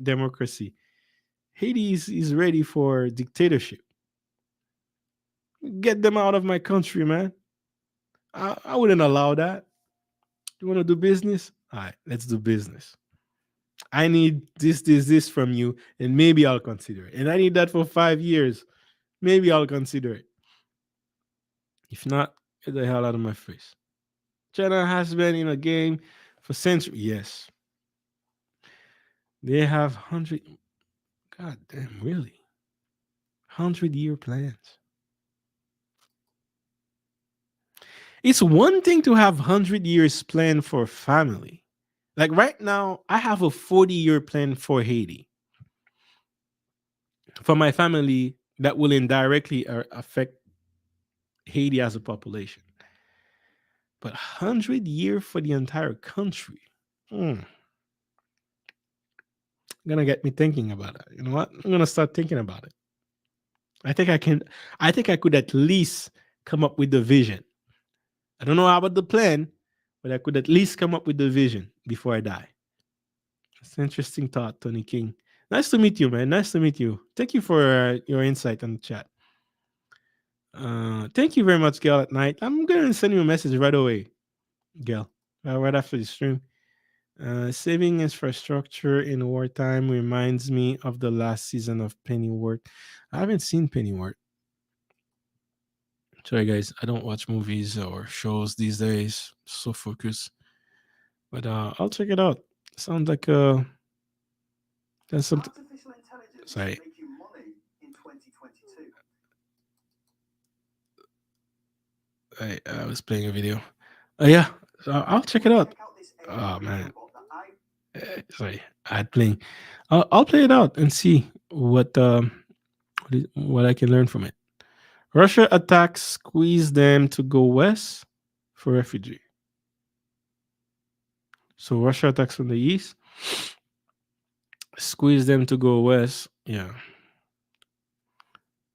democracy. Haiti is ready for dictatorship. Get them out of my country, man. I wouldn't allow that. You want to do business? All right, let's do business. I need this from you, and maybe I'll consider it. And I need that for 5 years. Maybe I'll consider it. If not, get the hell out of my face. China has been in a game for centuries. Yes, they have 100. God damn, really? 100-year plans. It's one thing to have 100 years plan for family. Like right now, I have a 40-year plan for Haiti. For my family, that will indirectly affect Haiti as a population. But 100 year for the entire country. Gonna get me thinking about it. You know what? I'm gonna start thinking about it. I think I can. I think I could at least come up with the vision. I don't know about the plan, but I could at least come up with the vision before I die. It's an interesting thought, Tony King. Nice to meet you, man. Nice to meet you. Thank you for your insight on the chat. Thank you very much, Gail. At night, I'm gonna send you a message right away, Gail. Right after the stream. Saving infrastructure in wartime reminds me of the last season of Pennyworth. I haven't seen Pennyworth. Sorry, guys. I don't watch movies or shows these days. So focused. But I'll check it out. Sounds like there's something. Sorry. I was playing a video. Yeah, I'll check it out. Oh man. Sorry, ad playing. I'll play it out and see what I can learn from it. Russia attacks squeeze them to go west for refugee. So Russia attacks from the east, squeeze them to go west. Yeah.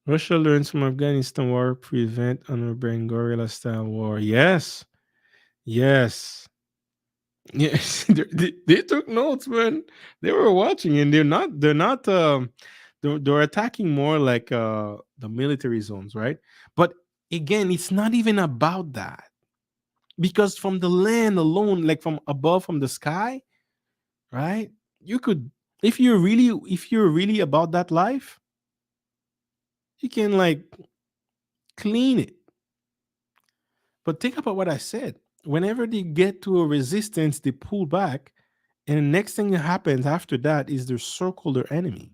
Russia learns from Afghanistan war, prevent unurban guerrilla style war. Yes. Yes. Yes. They took notes, man. They were watching, and they're attacking more like the military zones, right? But again, it's not even about that. Because from the land alone, like from above, from the sky, right? You could, if you're really about that life, you can like clean it. But think about what I said. Whenever they get to a resistance, they pull back, and the next thing that happens after that is they circle their enemy.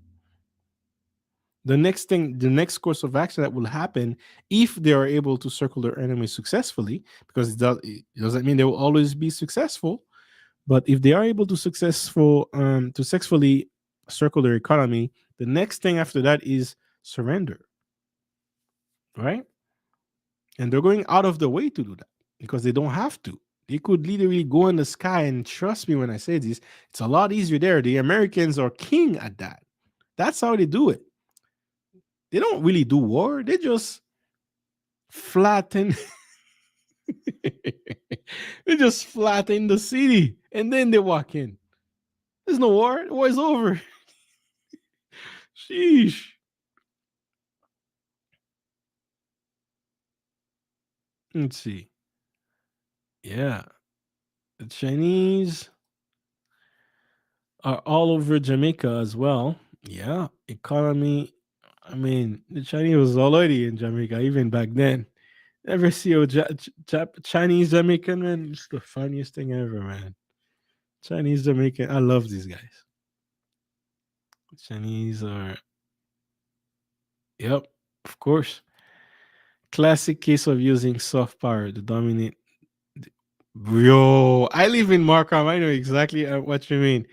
The next course of action that will happen if they are able to circle their enemy successfully, because it doesn't mean they will always be successful, but if they are able to successfully circle their economy, the next thing after that is surrender, right? And they're going out of the way to do that because they don't have to. They could literally go in the sky, and trust me when I say this, it's a lot easier there. The Americans are king at that. That's how they do it. They don't really do war. They just flatten. They just flatten the city, and then they walk in. There's no war. The war is over. Sheesh. Let's see. Yeah, the Chinese are all over Jamaica as well. Yeah, economy. I mean, the Chinese was already in Jamaica even back then. Ever see a Chinese Jamaican, man? It's the funniest thing ever, man. Chinese Jamaican. I love these guys. Chinese are, yep, of course. Classic case of using soft power to dominate. Yo, I live in Markham. I know exactly what you mean.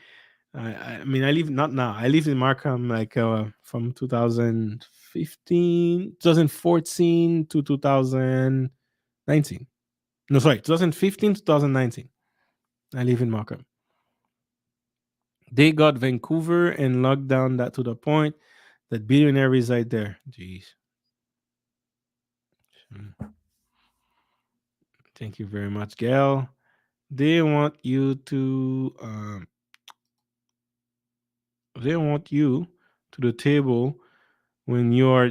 I mean, I live not now. I lived in Markham like from 2015, 2014 to 2019. No, sorry, 2015 to 2019. I live in Markham. They got Vancouver and locked down that to the point that billionaire reside there. Jeez. Mm. Thank you very much, Gail. They want you to they want you to the table when you are,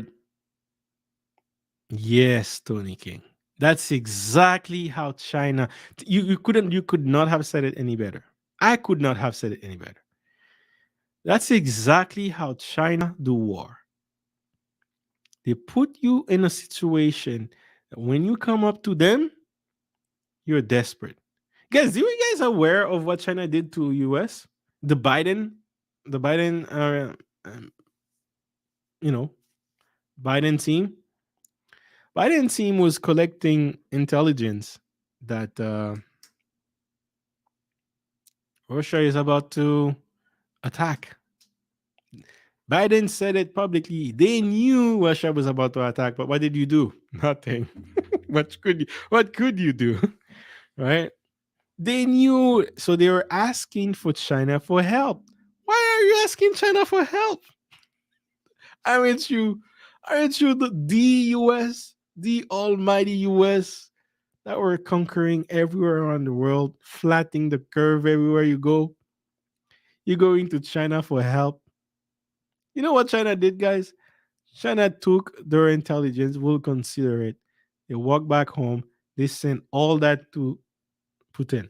yes, Tony King. That's exactly how China, you could not have said it any better. I could not have said it any better. That's exactly how China do war. They put you in a situation that when you come up to them, you're desperate. Guys, do you guys aware of what China did to US? The Biden, the Biden, um, you know, Biden team. Biden team was collecting intelligence that Russia is about to attack. Biden said it publicly. They knew Russia was about to attack, but what did you do? Nothing. What could you do? Right? They knew, so they were asking for China for help. Why are you asking China for help? Aren't you, aren't you the US, the almighty US that were conquering everywhere around the world, flattening the curve everywhere you go? You going to China for help? You know what China did, guys? China took their intelligence, will consider it. They walk back home. They sent all that to Putin.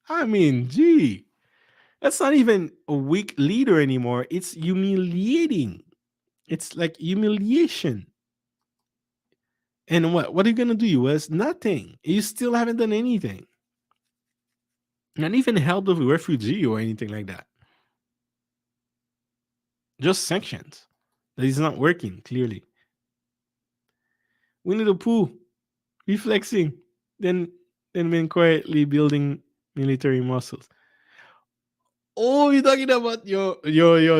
I mean, gee, that's not even a weak leader anymore. It's humiliating. It's like humiliation. And what are you gonna do, US? Nothing. You still haven't done anything. Not even help the refugee or anything like that. Just sanctions. That is not working, clearly. Winnie the Pooh, reflexing, then been quietly building military muscles. Oh, you're talking about yo,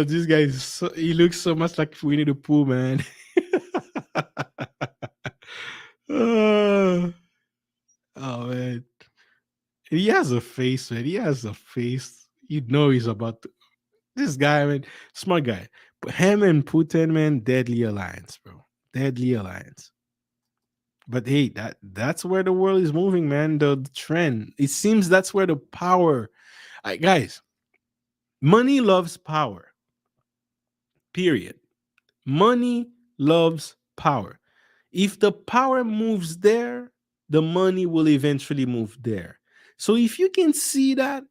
this guy is he looks so much like Winnie the Pooh, man. oh, oh, man. He has a face, man. He has a face. You know he's about to. This guy, man, smart guy. But him and Putin, man, deadly alliance, bro. Deadly alliance. But hey, that's where the world is moving, man. The trend. It seems that's where the power. Guys, money loves power. Period. Money loves power. If the power moves there, the money will eventually move there. So if you can see that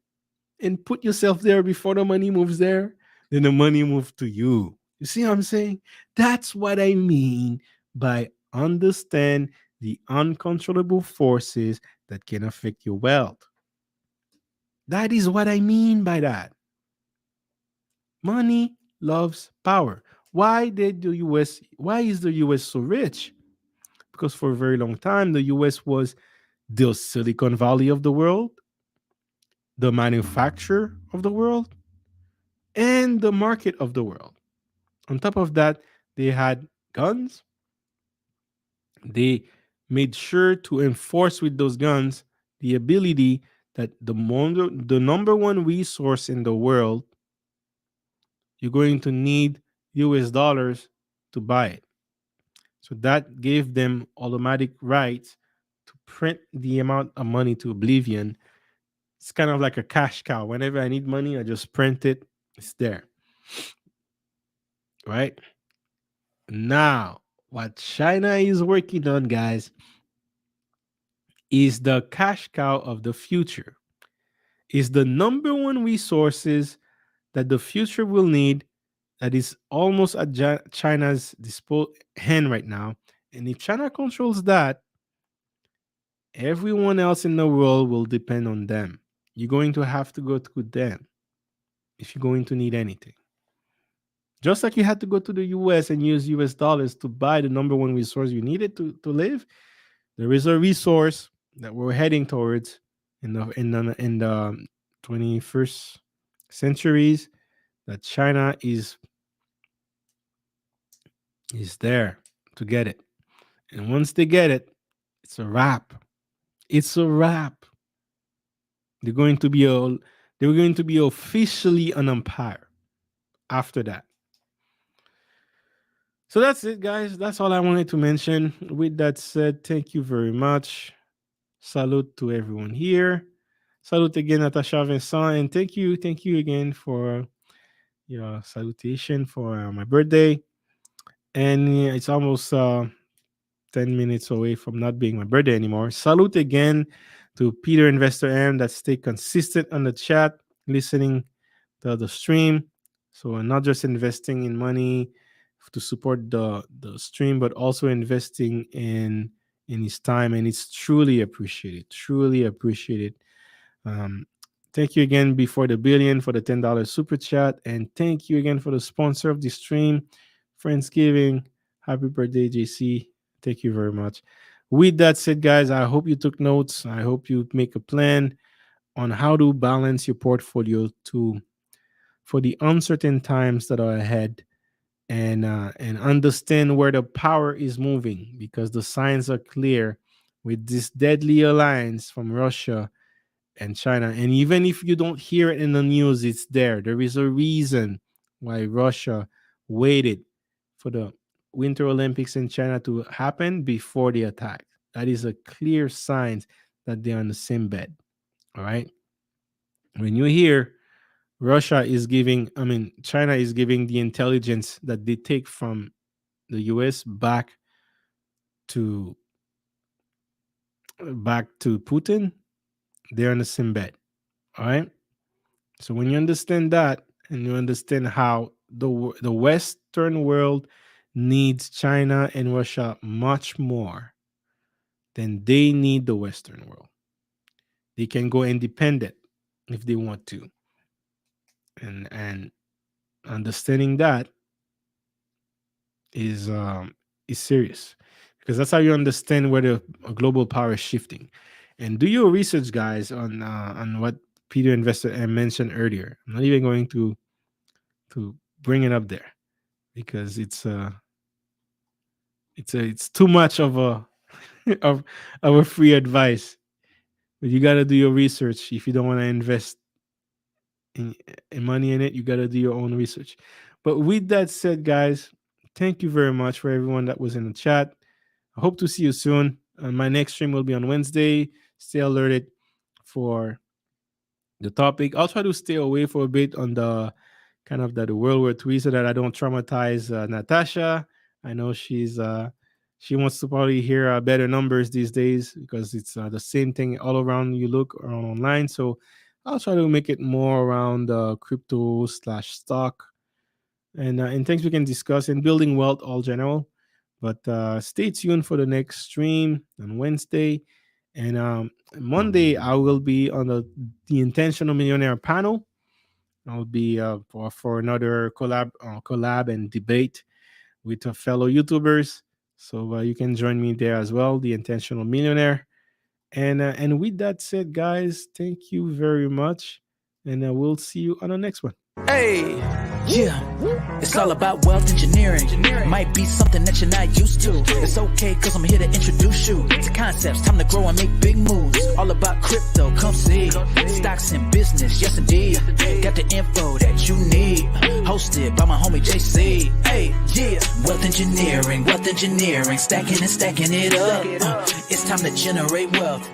and put yourself there before the money moves there, then the money moves to you. You see what I'm saying? That's what I mean by understand the uncontrollable forces that can affect your wealth. That is what I mean by that. Money loves power. Why is the US so rich? Because for a very long time the US was the Silicon Valley of the world, the manufacturer of the world, and the market of the world. On top of that, they had guns. They made sure to enforce with those guns the ability that the number one resource in the world, you're going to need US dollars to buy it. So that gave them automatic rights to print the amount of money to oblivion. It's kind of like a cash cow. Whenever I need money, I just print it. It's there. Right? Now, What China is working on, guys, is the cash cow of the future. Is the number one resources that the future will need, that is almost at China's hand right now. And if China controls that, everyone else in the world will depend on them. You're going to have to go through them if you're going to need anything. Just like you had to go to the US and use US dollars to buy the number one resource you needed to live, there is a resource that we're heading towards in the 21st centuries, that China is there to get it. And once they get it, it's a wrap. It's a wrap. They're going to be officially an empire after that. So that's it, guys. That's all I wanted to mention. With that said, thank you very much. Salute to everyone here. Salute again, Natasha Vincent, and thank you again for your salutation for my birthday. And it's almost 10 minutes away from not being my birthday anymore. Salute again to Peter Investor M that stay consistent on the chat, listening to the stream. So not just investing in money to support the stream, but also investing in his time, and it's truly appreciated. Thank you again before the Bullion for the $10 super chat, and thank you again for the sponsor of the stream, Friendsgiving. Happy birthday, JC. Thank you very much. With that said, guys, I hope you took notes. I hope you make a plan on how to balance your portfolio for the uncertain times that are ahead, and understand where the power is moving, because the signs are clear with this deadly alliance from Russia and China. And even if you don't hear it in the news, it's there. There is a reason why Russia waited for the Winter Olympics in China to happen before the attack. That is a clear sign that they're on the same bed. All right. When you hear China is giving the intelligence that they take from the US back to Putin, they're on the same bed. All right. So when you understand that, and you understand how the Western world needs China and Russia much more than they need the Western world, they can go independent if they want to. And understanding that is serious, because that's how you understand where the global power is shifting. And do your research, guys, on what Peter Investor mentioned earlier. I'm not even going to bring it up there, because it's too much of a of a free advice. But you got to do your research. If you don't want to invest in money in it, you got to do your own research. But with that said, guys, thank you very much for everyone that was in the chat. I hope to see you soon. My next stream will be on Wednesday. Stay alerted for the topic. I'll try to stay away for a bit on the kind of the World War III, so that I don't traumatize Natasha. I know she wants to probably hear better numbers these days, because it's the same thing all around you look around online. So I'll try to make it more around crypto/stock and things we can discuss in building wealth all general. But stay tuned for the next stream on Wednesday. And Monday, I will be on the Intentional Millionaire panel. I'll be for another collab and debate with fellow YouTubers. So you can join me there as well, the Intentional Millionaire. And with that said, guys, thank you very much. And we'll see you on the next one. Hey, yeah, it's all about wealth engineering. Might be something that you're not used to. It's okay, cause I'm here to introduce you to concepts, time to grow and make big moves. All about crypto, come see. Stocks and business, yes indeed. Got the info that you need. Hosted by my homie JC. Hey, yeah, wealth engineering, stacking and stacking it up. It's time to generate wealth.